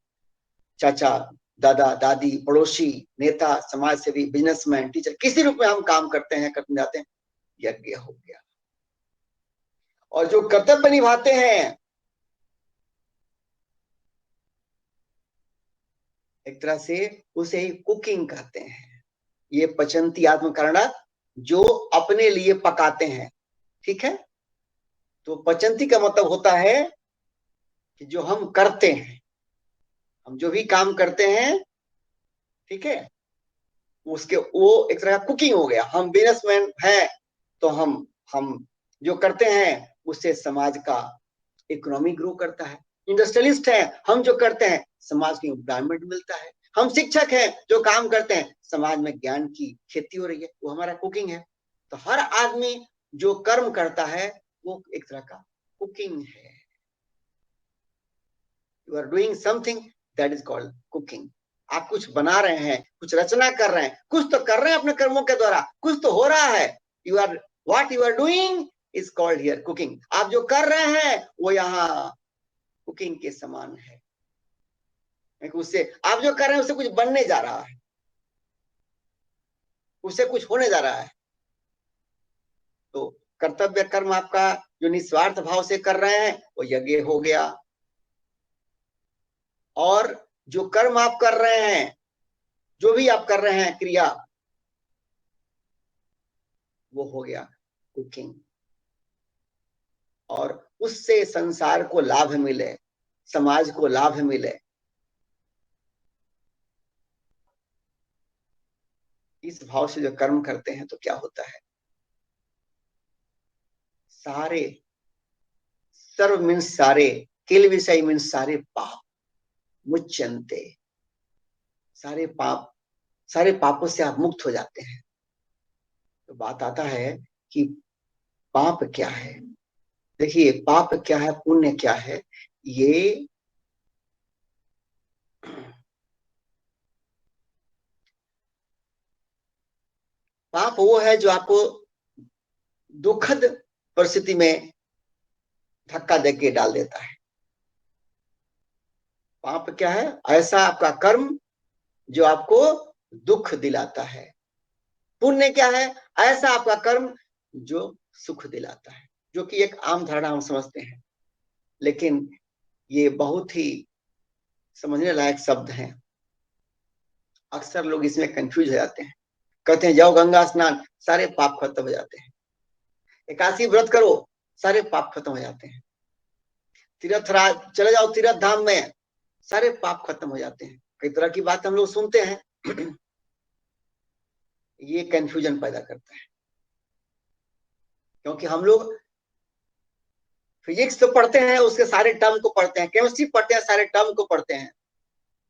चाचा, दादा, दादी, पड़ोसी, नेता, समाज सेवी, बिजनेसमैन, टीचर, किसी रूप में हम काम करते हैं, करते जाते हैं, यज्ञ हो गया। और जो कर्तव्य निभाते हैं एक तरह से उसे ही कुकिंग कहते हैं। ये पचंती आत्मकरणा, जो अपने लिए पकाते हैं। ठीक है, तो पचंती का मतलब होता है कि जो हम करते हैं, हम जो भी काम करते हैं, ठीक है, उसके वो एक तरह का कुकिंग हो गया। हम बिजनेसमैन हैं तो हम जो करते हैं उससे समाज का इकोनॉमी ग्रो करता है। इंडस्ट्रियलिस्ट है, हम जो करते हैं समाज को एम्प्लॉयमेंट मिलता है। हम शिक्षक हैं, जो काम करते हैं समाज में ज्ञान की खेती हो रही है, वो हमारा कुकिंग है। तो हर आदमी जो कर्म करता है वो एक तरह का कुकिंग है। You are doing something that is called cooking. आप कुछ बना रहे हैं, कुछ रचना कर रहे हैं, कुछ तो कर रहे हैं अपने कर्मों के द्वारा, कुछ तो हो रहा है। You are what you are doing is called here cooking. आप जो कर रहे हैं वो यहाँ कुकिंग के समान है। उससे आप जो कर रहे हैं उससे कुछ बनने जा रहा है, उससे कुछ होने जा रहा है। तो कर्तव्य कर्म आपका जो निस्वार्थ भाव से कर रहे हैं वो यज्ञ हो गया। और जो कर्म आप कर रहे हैं, जो भी आप कर रहे हैं क्रिया, वो हो गया कुकिंग। और उससे संसार को लाभ मिले, समाज को लाभ मिले, इस भाव से जो कर्म करते हैं तो क्या होता है, सारे, सर्व मीन्स सारे, किल विषय मीन्स सारे पाप मुच्यन्ते, सारे पाप, सारे पापों से आप मुक्त हो जाते हैं। तो बात आता है कि पाप क्या है। देखिए पाप क्या है, पुण्य क्या है। ये पाप वो है जो आपको दुखद परिस्थिति में धक्का देके डाल देता है। पाप क्या है, ऐसा आपका कर्म जो आपको दुख दिलाता है। पुण्य क्या है, ऐसा आपका कर्म जो सुख दिलाता है। जो कि एक आम धारणा हम समझते हैं, लेकिन ये बहुत ही समझने लायक शब्द हैं। अक्सर लोग इसमें कंफ्यूज हो जाते हैं, कहते हैं जाओ गंगा स्नान, सारे पाप खत्म हो जाते हैं। एकादशी व्रत करो, सारे पाप खत्म हो जाते हैं। तीर्थ राज चले जाओ, तीर्थ धाम में, सारे पाप खत्म हो जाते हैं। कई तरह की बात हम लोग सुनते हैं। ये कंफ्यूजन पैदा करता है, क्योंकि हम लोग फिजिक्स तो पढ़ते हैं, उसके सारे टर्म को पढ़ते हैं, केमिस्ट्री पढ़ते हैं, सारे टर्म को पढ़ते हैं,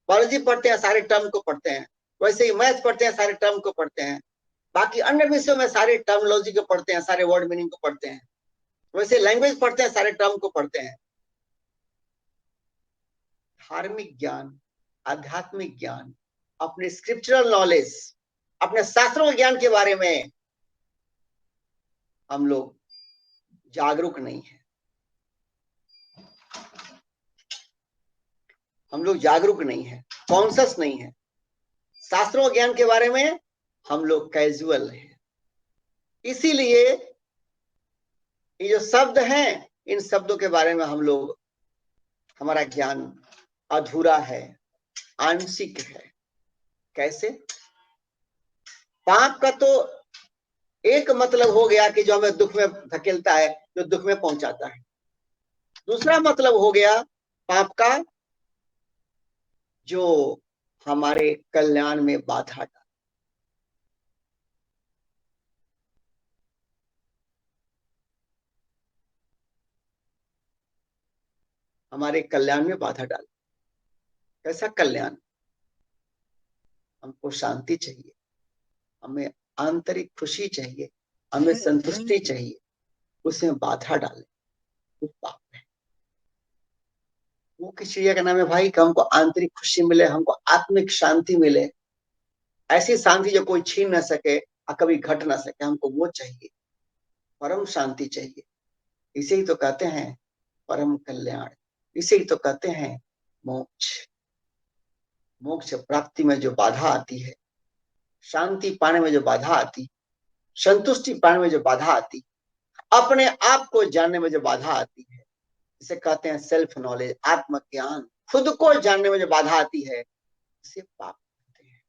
बायोलॉजी पढ़ते हैं, सारे टर्म को पढ़ते हैं, वैसे ही मैथ पढ़ते हैं, सारे टर्म को पढ़ते हैं। बाकी अन्य विषयों में सारे टर्मोलॉजी को पढ़ते हैं, सारे वर्ड मीनिंग को पढ़ते हैं। वैसे लैंग्वेज पढ़ते हैं, सारे टर्म को पढ़ते हैं। धार्मिक ज्ञान, आध्यात्मिक ज्ञान, अपने स्क्रिप्चरल नॉलेज, अपने शास्त्रों ज्ञान के बारे में हम लोग जागरूक नहीं है। हम लोग जागरूक नहीं है, कॉन्शियस नहीं है। शास्त्रों ज्ञान के बारे में हम लोग कैजुअल है। इसीलिए ये जो शब्द हैं, इन शब्दों के बारे में हम लोग, हमारा ज्ञान अधूरा है, आंशिक है। कैसे? पाप का तो एक मतलब हो गया कि जो हमें दुख में धकेलता है, जो दुख में पहुंचाता है। दूसरा मतलब हो गया पाप का जो हमारे कल्याण में बाधा डाले। हमारे कल्याण में बाधा डाले। कैसा कल्याण? हमको शांति चाहिए, हमें आंतरिक खुशी चाहिए, हमें संतुष्टि चाहिए, उसमें बाधा डाले, वो पाप है। वो किस चीज का नाम है भाई? कि हमको आंतरिक खुशी मिले, हमको आत्मिक शांति मिले, ऐसी शांति जो कोई छीन ना सके और कभी घट ना सके, हमको वो चाहिए। परम शांति चाहिए। इसे ही तो कहते हैं परम कल्याण, इसे ही तो कहते हैं मोक्ष। मोक्ष प्राप्ति में जो बाधा आती है, शांति पाने में जो बाधा आती, संतुष्टि पाने में जो बाधा आती, अपने आप को जानने में जो बाधा आती है, इसे कहते हैं सेल्फ नॉलेज, आत्मज्ञान। खुद को जानने में जो बाधा आती है, इसे पाप कहते हैं।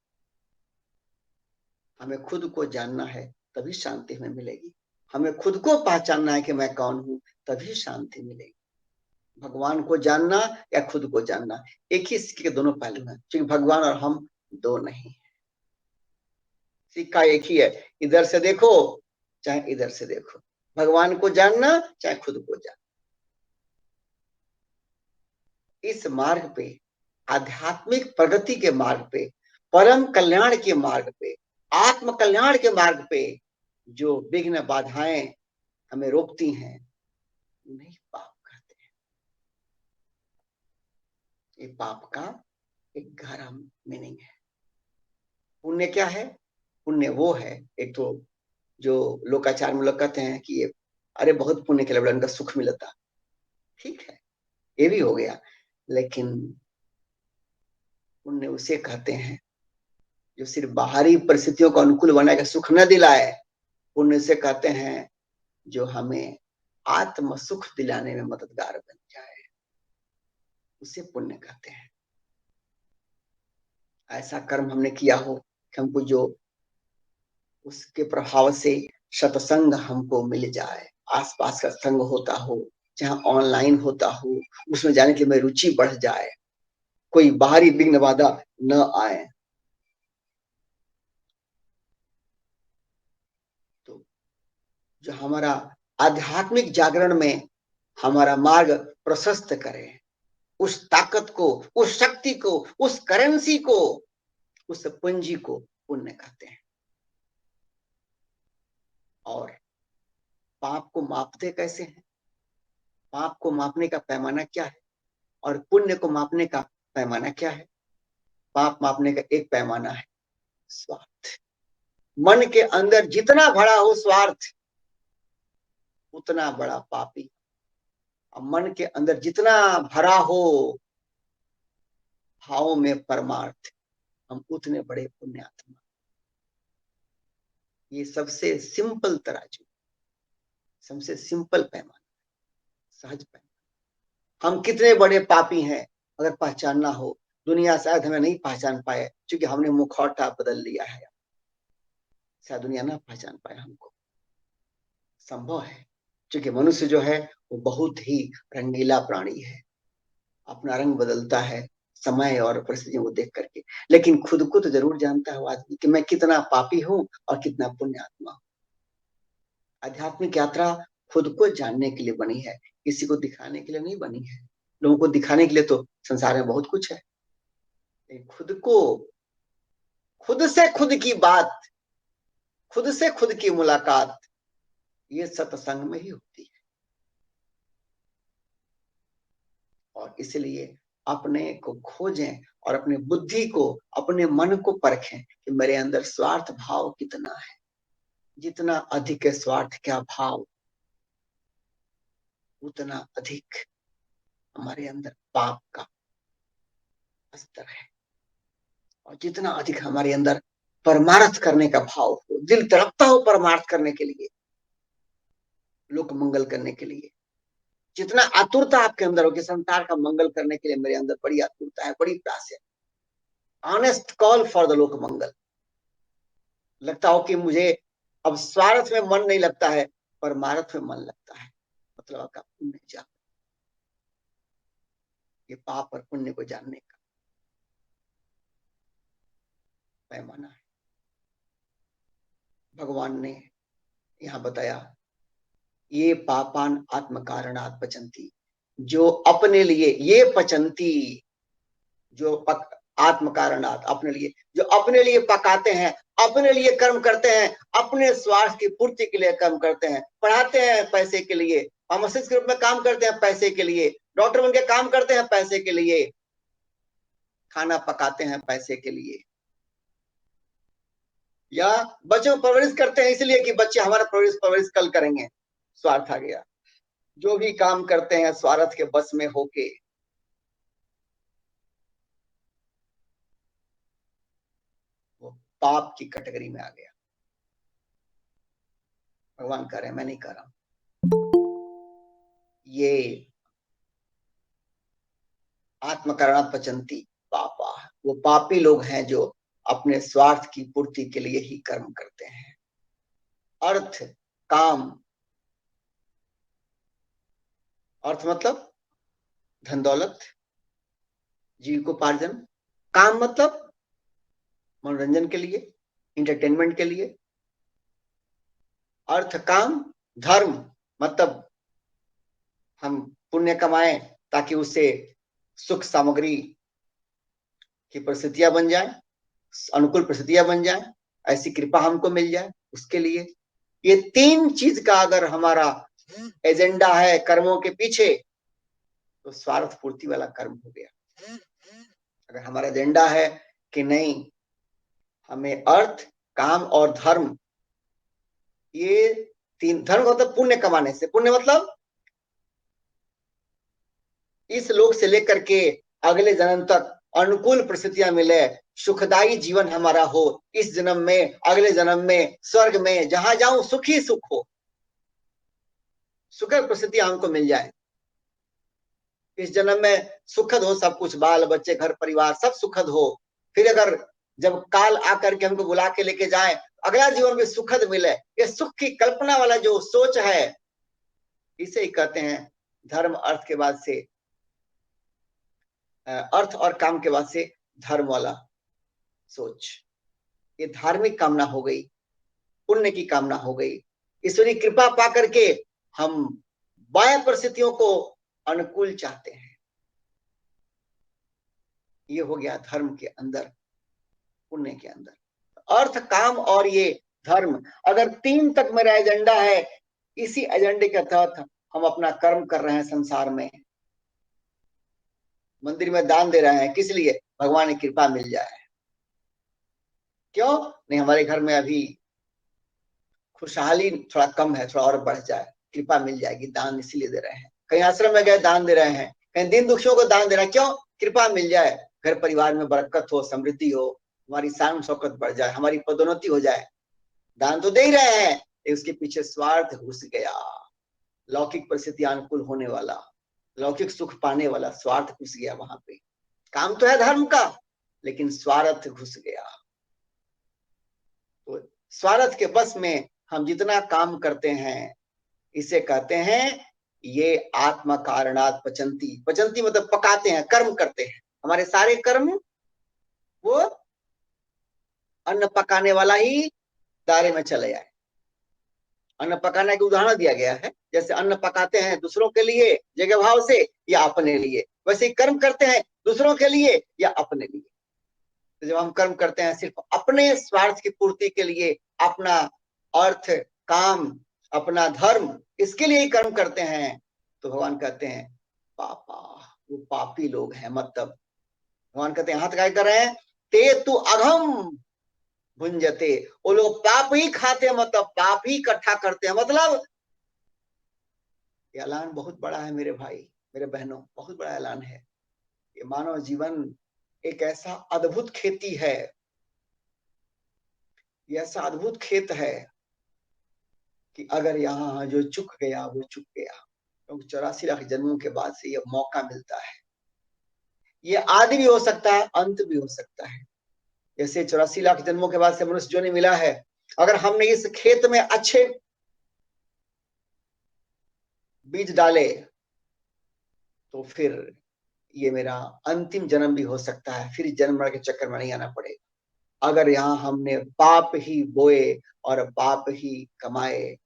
हमें खुद को जानना है, तभी शांति हमें मिलेगी। हमें खुद को पहचानना है कि मैं कौन हूं, तभी शांति मिलेगी। भगवान को जानना या खुद को जानना, एक ही सिक्के के दोनों पहलू हैं, क्योंकि भगवान और हम दो नहीं। सिक्का एक ही है, इधर से देखो चाहे इधर से देखो। भगवान को जानना चाहे खुद को जानना। इस मार्ग पे, आध्यात्मिक प्रगति के मार्ग पे, परम कल्याण के मार्ग पे, आत्म कल्याण के मार्ग पे जो विघ्न बाधाएं हमें रोकती हैं, उन्हें पाप कहते हैं। ये पाप का एक गहरा मीनिंग है। पुण्य क्या है? पुण्य वो है, एक तो जो लोकाचार में लोग कहते हैं कि ये अरे बहुत पुण्य के लिए उनका सुख मिलता, ठीक है, ये भी हो गया। लेकिन पुण्य उसे कहते हैं जो सिर्फ बाहरी परिस्थितियों को अनुकूल बनाकर सुख न दिलाए। पुण्य से कहते हैं जो हमें आत्म सुख दिलाने में मददगार बन जाए, उसे पुण्य कहते हैं। ऐसा कर्म हमने किया हो कि हमको जो उसके प्रभाव से सत्संग हमको मिल जाए, आसपास का संग होता हो, जहाँ ऑनलाइन होता हो, उसमें जाने के लिए मेरी रुचि बढ़ जाए, कोई बाहरी विघ्न बाधा न आए। तो जो हमारा आध्यात्मिक जागरण में हमारा मार्ग प्रशस्त करे, उस ताकत को, उस शक्ति को, उस करेंसी को, उस पूंजी को पुण्य कहते हैं। और पाप को मापते कैसे हैं? पाप को मापने का पैमाना क्या है और पुण्य को मापने का पैमाना क्या है? पाप मापने का एक पैमाना है स्वार्थ। मन के अंदर जितना भरा हो स्वार्थ, उतना बड़ा पापी। और मन के अंदर जितना भरा हो भावों में परमार्थ, हम उतने बड़े पुण्यात्मा। ये सबसे सिंपल तराजू, सबसे सिंपल पैमाना, सहज पैमाना। हम कितने बड़े पापी हैं अगर पहचानना हो, दुनिया शायद हमें नहीं पहचान पाए क्योंकि हमने मुखौटा बदल लिया है। शायद दुनिया ना पहचान पाए हमको, संभव है, क्योंकि मनुष्य जो है वो बहुत ही रंगीला प्राणी है, अपना रंग बदलता है समय और परिस्थितियों को देख करके। लेकिन खुद को तो जरूर जानता है वो आदमी कि मैं कितना पापी हूं और कितना पुण्यात्मा हूं। आध्यात्मिक यात्रा खुद को जानने के लिए बनी है, किसी को दिखाने के लिए नहीं बनी है। लोगों को दिखाने के लिए तो संसार में बहुत कुछ है, लेकिन खुद को, खुद से खुद की बात, खुद से खुद की मुलाकात, ये सत्संग में ही होती है। और इसलिए अपने को खोजें और अपनी बुद्धि को, अपने मन को परखें कि मेरे अंदर स्वार्थ भाव कितना है। जितना अधिक है स्वार्थ का भाव, उतना अधिक हमारे अंदर पाप का स्तर है। और जितना अधिक हमारे अंदर परमार्थ करने का भाव हो, दिल तड़पता हो परमार्थ करने के लिए, लोक मंगल करने के लिए, जितना आतुरता आपके अंदर हो कि संसार का मंगल करने के लिए मेरे अंदर बड़ी आतुरता है, बड़ी प्यास है, ऑनेस्ट कॉल फॉर द लोक मंगल, लगता हो कि मुझे अब स्वार्थ में मन नहीं लगता है, परमार्थ में मन लगता है, मतलब आपका पुण्य जान, ये पाप और पुण्य को जानने का पैमाना है। भगवान ने यहां बताया, ये पापान आत्म कारणात् पचंती, जो अपने लिए, ये पचंती, जो आत्म कारणात्, अपने लिए, जो अपने लिए पकाते हैं, अपने लिए कर्म करते हैं, अपने स्वार्थ की पूर्ति के लिए कर्म करते हैं, पढ़ाते हैं पैसे के लिए, फार्मासिस्ट के रूप में काम करते हैं पैसे के लिए, डॉक्टर बन के काम करते हैं पैसे के लिए, खाना पकाते हैं पैसे के लिए, या बच्चों को परवरिश करते हैं इसलिए कि बच्चे हमारा परवरिश कल करेंगे, स्वार्थ आ गया। जो भी काम करते हैं स्वार्थ के बस में होके, वो पाप की कैटेगरी में आ गया। भगवान कह रहे हैं, मैं नहीं कह रहा हूं। ये आत्मकरण पचंती पापा, वो पापी लोग हैं जो अपने स्वार्थ की पूर्ति के लिए ही कर्म करते हैं। अर्थ, काम, अर्थ मतलब धन दौलत, जीविकोपार्जन, काम मतलब मनोरंजन के लिए, इंटरटेनमेंट के लिए, अर्थ काम, धर्म मतलब हम पुण्य कमाएं ताकि उससे सुख सामग्री की परिस्थितियां बन जाए, अनुकूल परिस्थितियां बन जाए, ऐसी कृपा हमको मिल जाए, उसके लिए। ये तीन चीज का अगर हमारा एजेंडा है कर्मों के पीछे, तो स्वार्थ पूर्ति वाला कर्म हो गया। अगर हमारा एजेंडा है कि नहीं, हमें अर्थ, काम और धर्म, ये तीन, धर्म मतलब पुण्य कमाने से, पुण्य मतलब इस लोक से लेकर के अगले जन्म तक अनुकूल परिस्थितियां मिले, सुखदायी जीवन हमारा हो, इस जन्म में, अगले जन्म में, स्वर्ग में, जहां जाऊं सुखी सुख हो, सुखद परिस्थितियां हमको मिल जाए। इस जन्म में सुखद हो सब कुछ, बाल बच्चे घर परिवार सब सुखद हो, फिर अगर जब काल आकर के हमको बुला के लेके जाए, अगला जीवन में सुखद मिले, ये सुख की कल्पना वाला जो सोच है, इसे ही कहते हैं धर्म। अर्थ के बाद से, अर्थ और काम के बाद से धर्म वाला सोच, ये धार्मिक कामना हो गई, पुण्य की कामना हो गई, ईश्वरीय कृपा पा करके हम बाह्य परिस्थितियों को अनुकूल चाहते हैं। ये हो गया धर्म के अंदर, पुण्य के अंदर। अर्थ, काम और ये धर्म, अगर तीन तक मेरा एजेंडा है, इसी एजेंडे के तहत हम अपना कर्म कर रहे हैं संसार में। मंदिर में दान दे रहे हैं, किस लिए? भगवान की कृपा मिल जाए। क्यों नहीं? हमारे घर में अभी खुशहाली थोड़ा कम है, थोड़ा और बढ़ जाए, कृपा मिल जाएगी, दान इसीलिए दे रहे हैं। कहीं आश्रम में गए दान दे रहे हैं, कहीं दीन दुखियों को दान दे रहे हैं, क्यों? कृपा मिल जाए, घर परिवार में बरकत हो, समृद्धि हो, हमारी शान शौकत बढ़ जाए, हमारी पदोन्नति हो जाए। दान तो दे ही रहे हैं, उसके पीछे स्वार्थ घुस गया, लौकिक परिस्थिति अनुकूल होने वाला, लौकिक सुख पाने वाला स्वार्थ घुस गया वहां पे। काम तो है धर्म का, लेकिन स्वार्थ घुस गया। तो स्वार्थ के बस में हम जितना काम करते हैं, इसे कहते हैं ये आत्मा कारणात् पचंती। पचंती मतलब पकाते हैं, कर्म करते हैं। हमारे सारे कर्म वो अन्न पकाने वाला ही दायरे में चले जाए। अन्न पकाने का उदाहरण दिया गया है, जैसे अन्न पकाते हैं दूसरों के लिए जगह भाव से या अपने लिए, वैसे ही कर्म करते हैं दूसरों के लिए या अपने लिए। तो जब हम कर्म करते हैं सिर्फ अपने स्वार्थ की पूर्ति के लिए, अपना अर्थ, काम, अपना धर्म, इसके लिए ही कर्म करते हैं, तो भगवान कहते हैं पापा, वो पापी लोग हैं। मतलब भगवान कहते हैं, हाथ काय कर रहे हैं, ते तु अघम भुंजते, वो लोग पाप ही खाते हैं, मतलब पाप ही इकट्ठा करते हैं। मतलब ये ऐलान बहुत बड़ा है मेरे भाई मेरे बहनों, बहुत बड़ा ऐलान है। ये मानव जीवन एक ऐसा अद्भुत खेती है, ये ऐसा अद्भुत खेत है कि अगर यहाँ जो चुक गया वो चुक गया, क्योंकि 84 लाख जन्मों के बाद से ये मौका मिलता है। ये आदि भी हो सकता है, अंत भी हो सकता है। जैसे 84 लाख जन्मों के बाद से मनुष्य जो नहीं मिला है, अगर हमने इस खेत में अच्छे बीज डाले तो फिर ये मेरा अंतिम जन्म भी हो सकता है, फिर जन्म मरण के चक्कर में नहीं आना पड़ेगा। अगर यहाँ हमने पाप ही बोए और पाप ही कमाए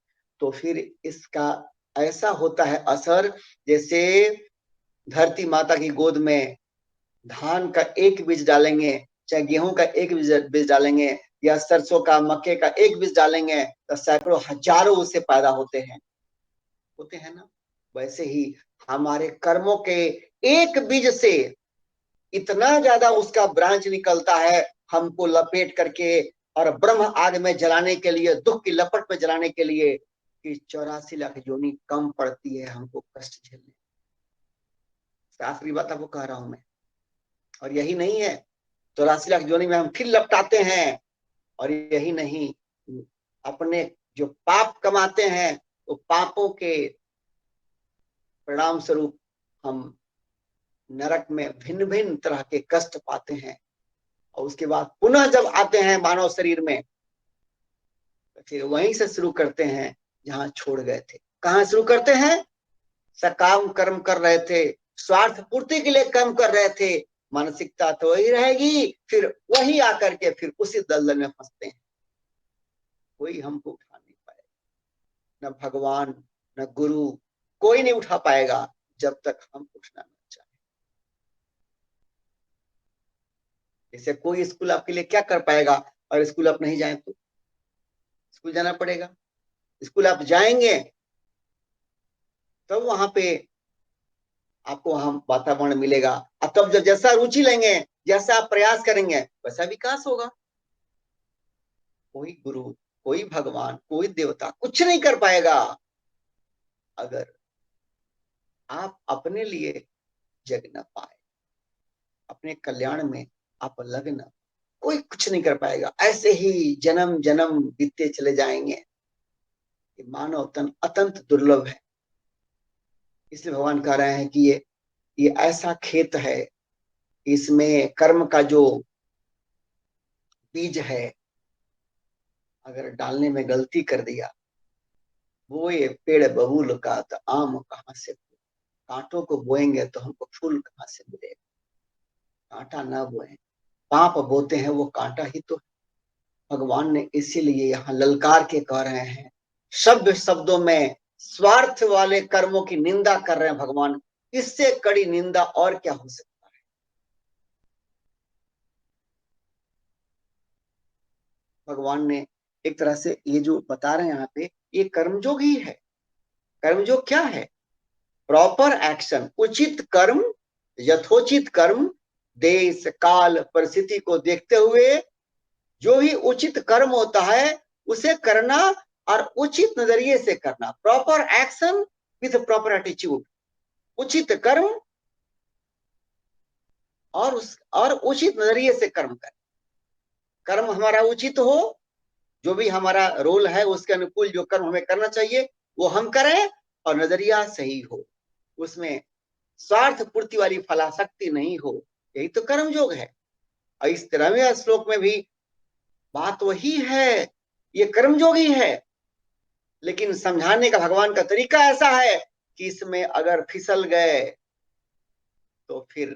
तो फिर इसका ऐसा होता है असर, जैसे धरती माता की गोद में धान का एक बीज डालेंगे, चाहे गेहूं का एक बीज डालेंगे, या सरसों का मक्के का एक बीज डालेंगे, तो सैकड़ों हजारों उससे पैदा होते हैं ना। वैसे ही हमारे कर्मों के एक बीज से इतना ज्यादा उसका ब्रांच निकलता है, हमको लपेट करके और ब्रह्म आग में जलाने के लिए, दुख की लपट में जलाने के लिए, कि 84 लाख योनि कम पड़ती है हमको कष्ट झेलने। आखिरी बात आपको कह रहा हूं मैं। और यही नहीं है, 84 लाख योनि में हम फिर लपटाते हैं। और यही नहीं, अपने जो पाप कमाते हैं, वो पापों के परिणाम स्वरूप हम नरक में भिन्न भिन्न तरह के कष्ट पाते हैं। और उसके बाद पुनः जब आते हैं मानव शरीर में, तो फिर वहीं से शुरू करते हैं जहां छोड़ गए थे। कहां शुरू करते हैं? सकाम कर्म कर रहे थे, स्वार्थ पूर्ति के लिए कर्म कर रहे थे, मानसिकता तो वही रहेगी, फिर वही आकर के फिर उसी दलदल में फंसते हैं। कोई हमको उठा नहीं पाएगा, न भगवान न गुरु, कोई नहीं उठा पाएगा जब तक हम उठना न चाहे। जैसे कोई स्कूल आपके लिए क्या कर पाएगा, और स्कूल आप नहीं जाए तो स्कूल जाना पड़ेगा। स्कूल आप जाएंगे तब वहां पे आपको वहां वातावरण मिलेगा, और तब जब जैसा रुचि लेंगे, जैसा आप प्रयास करेंगे, वैसा विकास होगा। कोई गुरु, कोई भगवान, कोई देवता कुछ नहीं कर पाएगा अगर आप अपने लिए जग न पाए, अपने कल्याण में आप लग न, कोई कुछ नहीं कर पाएगा। ऐसे ही जन्म जन्म बीतते चले जाएंगे। मानव तन अत्यंत दुर्लभ है, इसलिए भगवान कह रहे हैं कि ये ऐसा खेत है, इसमें कर्म का जो बीज है, अगर डालने में गलती कर दिया, वो ये पेड़ बबूल का तो आम कहाँ से, कांटों को बोएंगे तो हमको फूल कहाँ से मिलेगा। कांटा ना बोए, पाप बोते हैं वो कांटा ही तो। भगवान ने इसीलिए यहाँ ललकार के कह रहे हैं, शब्द शब्दों में स्वार्थ वाले कर्मों की निंदा कर रहे हैं भगवान। इससे कड़ी निंदा और क्या हो सकता है। भगवान ने एक तरह से ये जो बता रहे हैं यहाँ पे, ये कर्मयोग ही है। कर्मयोग क्या है? प्रॉपर एक्शन, उचित कर्म, यथोचित कर्म, देश काल परिस्थिति को देखते हुए जो भी उचित कर्म होता है उसे करना, और उचित नजरिए से करना। Proper action with proper attitude, उचित कर्म और उचित नजरिए से कर्म करें। कर्म हमारा उचित हो, जो भी हमारा रोल है उसके अनुकूल जो कर्म हमें करना चाहिए वो हम करें, और नजरिया सही हो, उसमें स्वार्थ पूर्ति वाली फलाशक्ति नहीं हो। यही तो कर्म योग है। और इस 13वें श्लोक में भी बात वही है, ये कर्मयोग ही है। लेकिन समझाने का भगवान का तरीका ऐसा है कि इसमें अगर फिसल गए तो फिर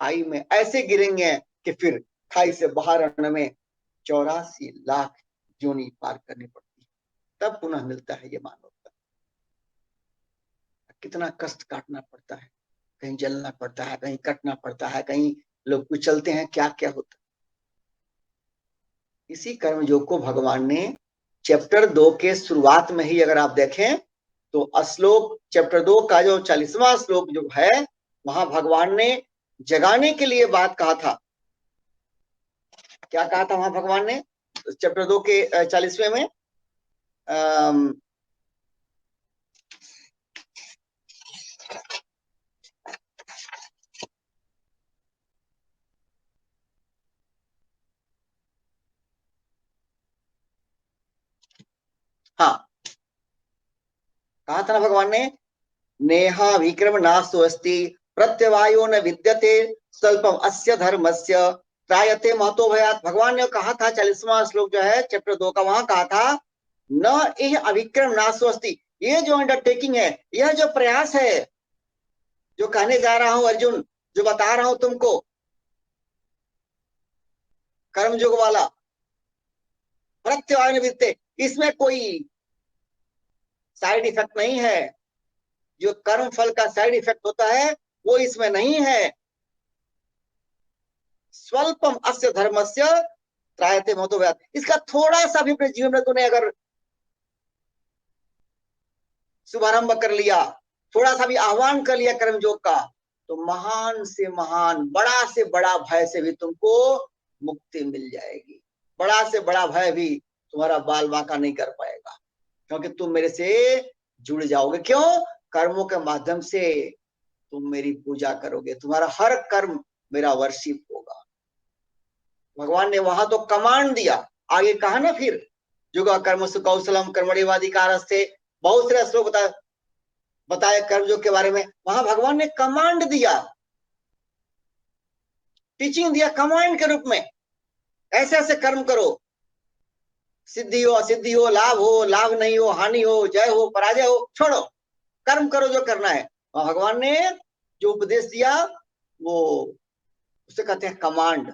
खाई में ऐसे गिरेंगे कि फिर खाई से बाहर आने में 84 लाख योनि पार करनी पड़ती है, तब पुनः मिलता है ये मानव तन। कितना कष्ट काटना पड़ता है, कहीं जलना पड़ता है, कहीं कटना पड़ता है, कहीं लोग कुचलते हैं, क्या क्या होता है। इसी कर्म योग को भगवान ने चैप्टर 2 के शुरुआत में ही अगर आप देखें तो श्लोक चैप्टर 2 का जो 40वां श्लोक जो है, वहां भगवान ने जगाने के लिए बात कहा था। क्या कहा था वहां भगवान ने चैप्टर 2 के 40वें में? अम, हाँ, कहा था ना भगवान ने, नेहा विक्रम नास्तु अस्ति प्रत्यवायो न विद्यते स्वल्पम अस्य धर्मस्य त्रायते महतो भयात्। भगवान ने कहा था 40वां श्लोक जो है चैप्टर 2 का, वहां कहा था न यह अविक्रम नास्तु अस्ति। ये जो अंडरटेकिंग है, यह जो प्रयास है, जो कहने जा रहा हूं अर्जुन, जो बता रहा हूं तुमको, कर्मयोग वाला, प्रत्यवाय न विद्यते, इसमें कोई साइड इफेक्ट नहीं है। जो कर्म फल का साइड इफेक्ट होता है वो इसमें नहीं है। स्वल्पम अस्य धर्मस्य त्रायते महतो भयात्। इसका थोड़ा सा भी अपने जीवन में तूने अगर शुभारंभ कर लिया, थोड़ा सा भी आह्वान कर लिया कर्मयोग का, तो महान से महान, बड़ा से बड़ा भय से भी तुमको मुक्ति मिल जाएगी। बड़ा से बड़ा भय भी तुम्हारा बाल बांका नहीं कर पाएगा, क्योंकि तुम मेरे से जुड़ जाओगे। क्यों? कर्मों के माध्यम से तुम मेरी पूजा करोगे, तुम्हारा हर कर्म मेरा वर्शिप होगा। भगवान ने वहां तो कमांड दिया, आगे कहा ना फिर युगा कर्म सुकौशलम कर्मणिवाधिकारस्ते, बहुत सारे श्लोक बताए कर्मयोग के बारे में। वहां भगवान ने कमांड दिया, टीचिंग दिया कमांड के रूप में, ऐसे ऐसे कर्म करो, सिद्धि हो असिद्धि हो, लाभ हो लाभ नहीं हो, हानि हो जय हो पराजय हो, छोड़ो, कर्म करो जो करना है। और भगवान ने जो उपदेश दिया वो उसे कहते हैं कमांड।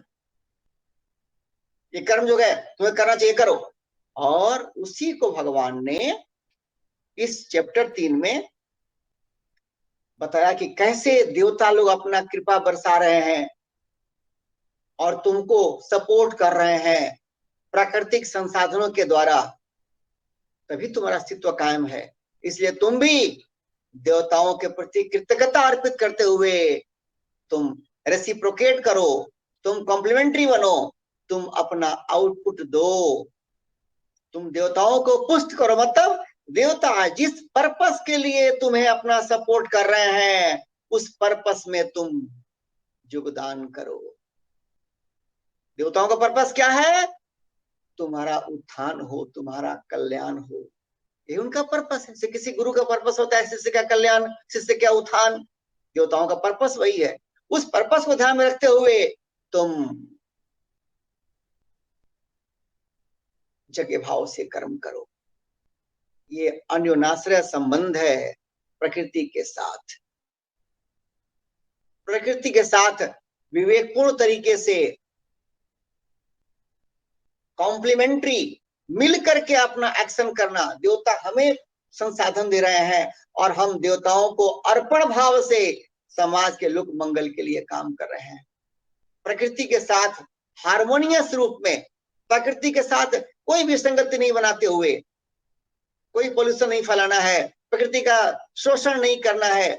ये कर्म जो है तुम्हें करना चाहिए, करो। और उसी को भगवान ने इस चैप्टर 3 में बताया कि कैसे देवता लोग अपना कृपा बरसा रहे हैं और तुमको सपोर्ट कर रहे हैं प्राकृतिक संसाधनों के द्वारा, तभी तुम्हारा अस्तित्व कायम है। इसलिए तुम भी देवताओं के प्रति कृतज्ञता अर्पित करते हुए तुम रेसिप्रोकेट करो, तुम कॉम्प्लीमेंट्री बनो, तुम अपना आउटपुट दो, तुम देवताओं को पुष्ट करो। मतलब देवता जिस पर्पस के लिए तुम्हें अपना सपोर्ट कर रहे हैं, उस पर्पस में तुम योगदान करो। देवताओं का पर्पस क्या है? तुम्हारा उत्थान हो, तुम्हारा कल्याण हो, ये उनका पर्पस है। किसी गुरु का पर्पस होता है शिष्य का कल्याण, शिष्य का उत्थान। देवताओं का पर्पस वही है। उस पर्पस को ध्यान में रखते हुए तुम जगे भाव से कर्म करो। ये अन्योनाश्रय संबंध है प्रकृति के साथ। प्रकृति के साथ विवेकपूर्ण तरीके से कॉम्प्लीमेंट्री मिल करके अपना एक्शन करना। देवता हमें संसाधन दे रहे हैं और हम देवताओं को अर्पण भाव से समाज के लोक मंगल के लिए काम कर रहे हैं। प्रकृति के साथ हार्मोनियस रूप में, प्रकृति के साथ कोई विसंगति नहीं बनाते हुए, कोई पोल्यूशन नहीं फैलाना है, प्रकृति का शोषण नहीं करना है,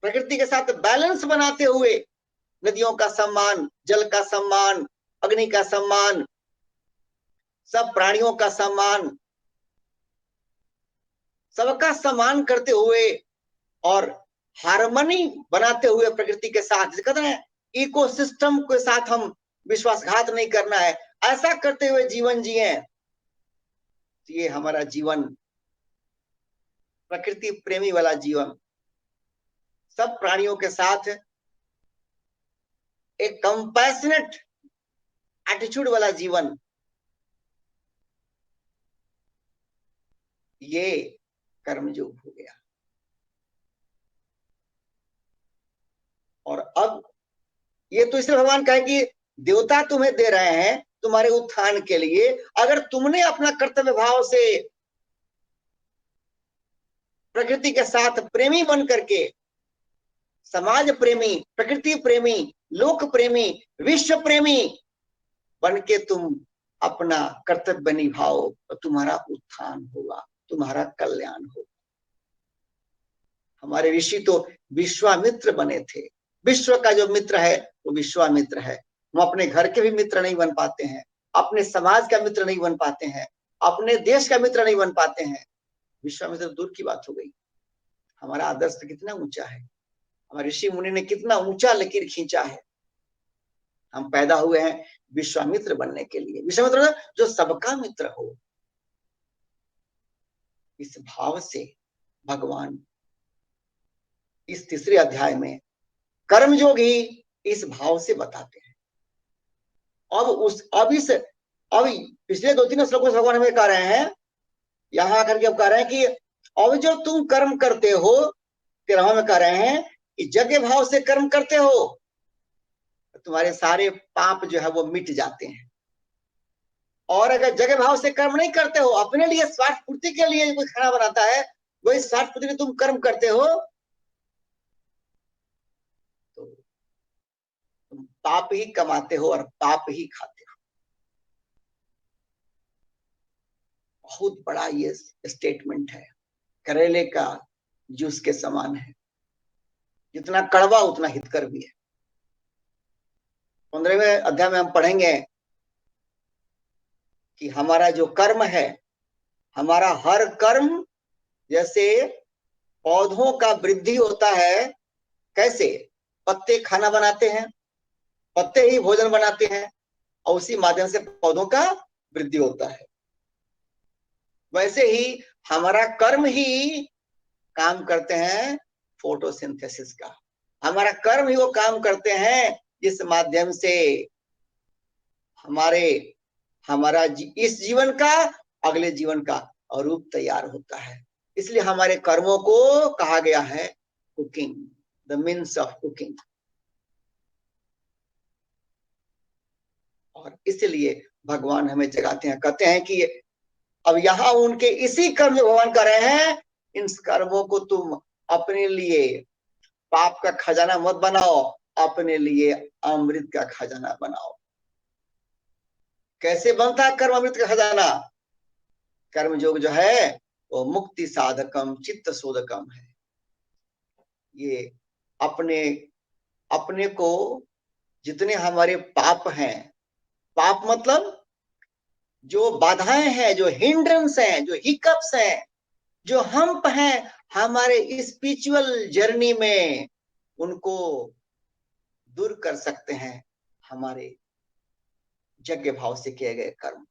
प्रकृति के साथ बैलेंस बनाते हुए नदियों का सम्मान, जल का सम्मान, अग्नि का सम्मान, सब प्राणियों का सम्मान, सबका सम्मान करते हुए और हार्मनी बनाते हुए प्रकृति के साथ, कहते हैं इकोसिस्टम के साथ हम विश्वासघात नहीं करना है, ऐसा करते हुए जीवन जिए। ये हमारा जीवन प्रकृति प्रेमी वाला जीवन, सब प्राणियों के साथ एक कंपैशनेट एटीट्यूड वाला जीवन, ये कर्मयोग हो गया। और अब ये तो इसलिए भगवान कहे कि देवता तुम्हें दे रहे हैं तुम्हारे उत्थान के लिए। अगर तुमने अपना कर्तव्य भाव से प्रकृति के साथ प्रेमी बन करके, समाज प्रेमी, प्रकृति प्रेमी, लोक प्रेमी, विश्व प्रेमी बन के तुम अपना कर्तव्य निभाओ तो तुम्हारा उत्थान होगा, तुम्हारा कल्याण होगा। हमारे ऋषि तो विश्वामित्र बने थे। विश्व का जो मित्र है वो विश्वामित्र है। हम अपने घर के भी मित्र नहीं बन पाते हैं, अपने समाज का मित्र नहीं बन पाते हैं, अपने देश का मित्र नहीं बन पाते हैं। विश्वामित्र दूर की बात हो गई। हमारा आदर्श कितना ऊंचा है, हमारे ऋषि मुनि ने कितना ऊंचा लकीर खींचा है। हम पैदा हुए हैं विश्वामित्र बनने के लिए। विश्वामित्र जो सबका मित्र हो, इस भाव से भगवान इस तीसरे अध्याय में कर्मयोग ही इस भाव से बताते हैं। अब पिछले 2-3 श्लोकों से भगवान हमें कह रहे हैं, यहां आकर के अब कह रहे हैं कि अब जो तुम कर्म करते हो, 13वां में कह रहे हैं कि यज्ञ भाव से कर्म करते हो, तुम्हारे सारे पाप जो है वो मिट जाते हैं। और अगर जगह भाव से कर्म नहीं करते हो, अपने लिए स्वार्थ पूर्ति के लिए कोई खाना बनाता है, वही स्वार्थ पूर्ति में तुम कर्म करते हो, तो तुम पाप ही कमाते हो और पाप ही खाते हो। बहुत बड़ा ये स्टेटमेंट है, करेले का जूस के समान है, जितना कड़वा उतना हितकर भी है। 15वें अध्याय में हम पढ़ेंगे कि हमारा जो कर्म है, हमारा हर कर्म, जैसे पौधों का वृद्धि होता है, कैसे पत्ते खाना बनाते हैं, पत्ते ही भोजन बनाते हैं, और उसी माध्यम से पौधों का वृद्धि होता है। वैसे ही हमारा कर्म ही काम करते हैं फोटोसिंथेसिस का। हमारा कर्म ही वो काम करते हैं जिस माध्यम से हमारा इस जीवन का, अगले जीवन का रूप तैयार होता है। इसलिए हमारे कर्मों को कहा गया है cooking, the means of cooking. और इसलिए भगवान हमें जगाते हैं, कहते हैं कि अब यहां उनके इसी कर्म जो भगवान कर रहे हैं, इन कर्मों को तुम अपने लिए पाप का खजाना मत बनाओ, अपने लिए अमृत का खजाना बनाओ। कैसे बनता है कर्म अमृत का खजाना? कर्म योग जो है वो मुक्ति साधकम चित्त शोधकम है। ये अपने अपने को, जितने हमारे पाप हैं, पाप मतलब जो बाधाएं हैं, जो हिंड्रेंस हैं, जो हिकअप्स हैं, जो हम्प हैं हमारे स्पिरिचुअल जर्नी में, उनको दूर कर सकते हैं हमारे यज्ञ भाव से किए गए कर्म।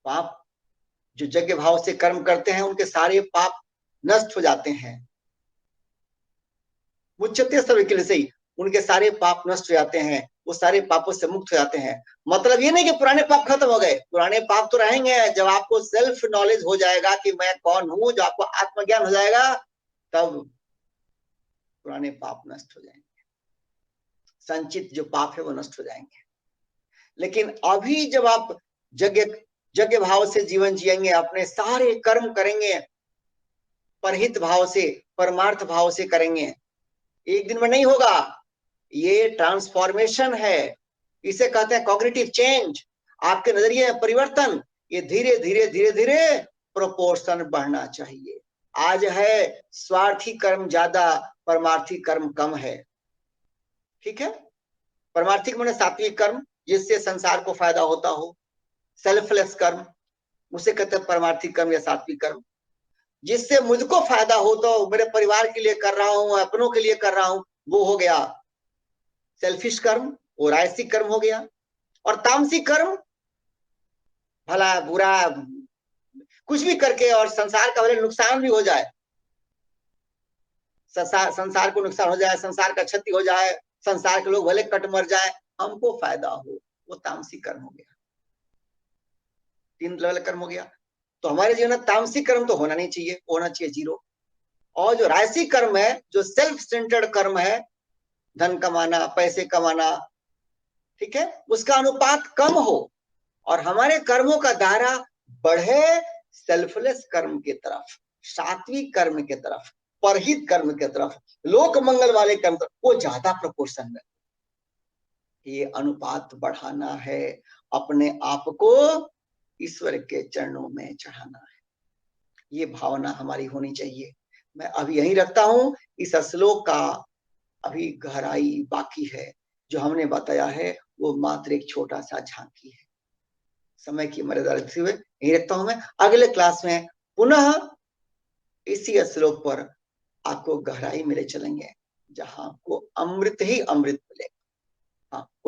पाप जो यज्ञ भाव से कर्म करते हैं, उनके सारे पाप नष्ट हो जाते हैं। मुच्यते सर्वकिल से ही उनके सारे पाप नष्ट हो जाते हैं, वो सारे पापों से मुक्त हो जाते हैं। मतलब ये नहीं कि पुराने पाप खत्म हो गए, पुराने पाप तो रहेंगे। जब आपको सेल्फ नॉलेज हो जाएगा कि मैं कौन हूं, जब आपको आत्मज्ञान हो जाएगा, तब पुराने पाप नष्ट हो जाएंगे, संचित जो पाप है वो नष्ट हो जाएंगे। लेकिन अभी जब आप यज्ञ भाव से जीवन जिएंगे, अपने सारे कर्म करेंगे परहित भाव से, परमार्थ भाव से करेंगे, एक दिन में नहीं होगा। ये ट्रांसफॉर्मेशन है, इसे कहते हैं कॉग्निटिव चेंज। आपके नजरिए में परिवर्तन, ये धीरे धीरे धीरे धीरे प्रोपोर्शन बढ़ना चाहिए। आज है स्वार्थी कर्म ज्यादा, परमार्थी कर्म कम है। ठीक है, परमार्थिक माने सात्विक कर्म, जिससे संसार को फायदा होता हो, सेल्फलेस कर्म, उसे कहते हैं परमार्थिक कर्म या सात्विक कर्म। जिससे मुझको फायदा हो, तो मेरे परिवार के लिए कर रहा हूं, अपनों के लिए कर रहा हूं, वो हो गया सेल्फिश कर्म, वो राजसिक कर्म हो गया। और तामसिक कर्म भला बुरा कुछ भी करके, और संसार का भले नुकसान भी हो जाए, संसार को नुकसान हो जाए, संसार का क्षति हो जाए, संसार के लोग भले कट मर जाए, हमको फायदा हो, वो तामसिक कर्म हो गया। 3 लेवल कर्म हो गया। तो हमारे जीवन में तामसिक कर्म तो होना नहीं चाहिए, होना चाहिए 0। और जो राजसिक कर्म है, जो सेल्फ सेंटर्ड कर्म है, धन कमाना, पैसे कमाना, ठीक है, उसका अनुपात कम हो और हमारे कर्मों का दायरा बढ़े सेल्फलेस कर्म की तरफ, सात्विक कर्म की तरफ, परहित कर्म की तरफ, लोक मंगल वाले कर्म, वो ज्यादा प्रोपोर्शन में। ये अनुपात बढ़ाना है, अपने आप को ईश्वर के चरणों में चढ़ाना है। ये भावना हमारी होनी चाहिए। मैं अभी यहीं रखता हूं। इस श्लोक का अभी गहराई बाकी है। जो हमने बताया है वो मात्र एक छोटा सा झांकी है। समय की मर्यादा रखते हुए यहीं रखता हूं मैं। अगले क्लास में पुनः इसी श्लोक पर आपको गहराई में ले चलेंगे, जहां आपको अमृत ही अमृत मिलेगा। हाँ, कोई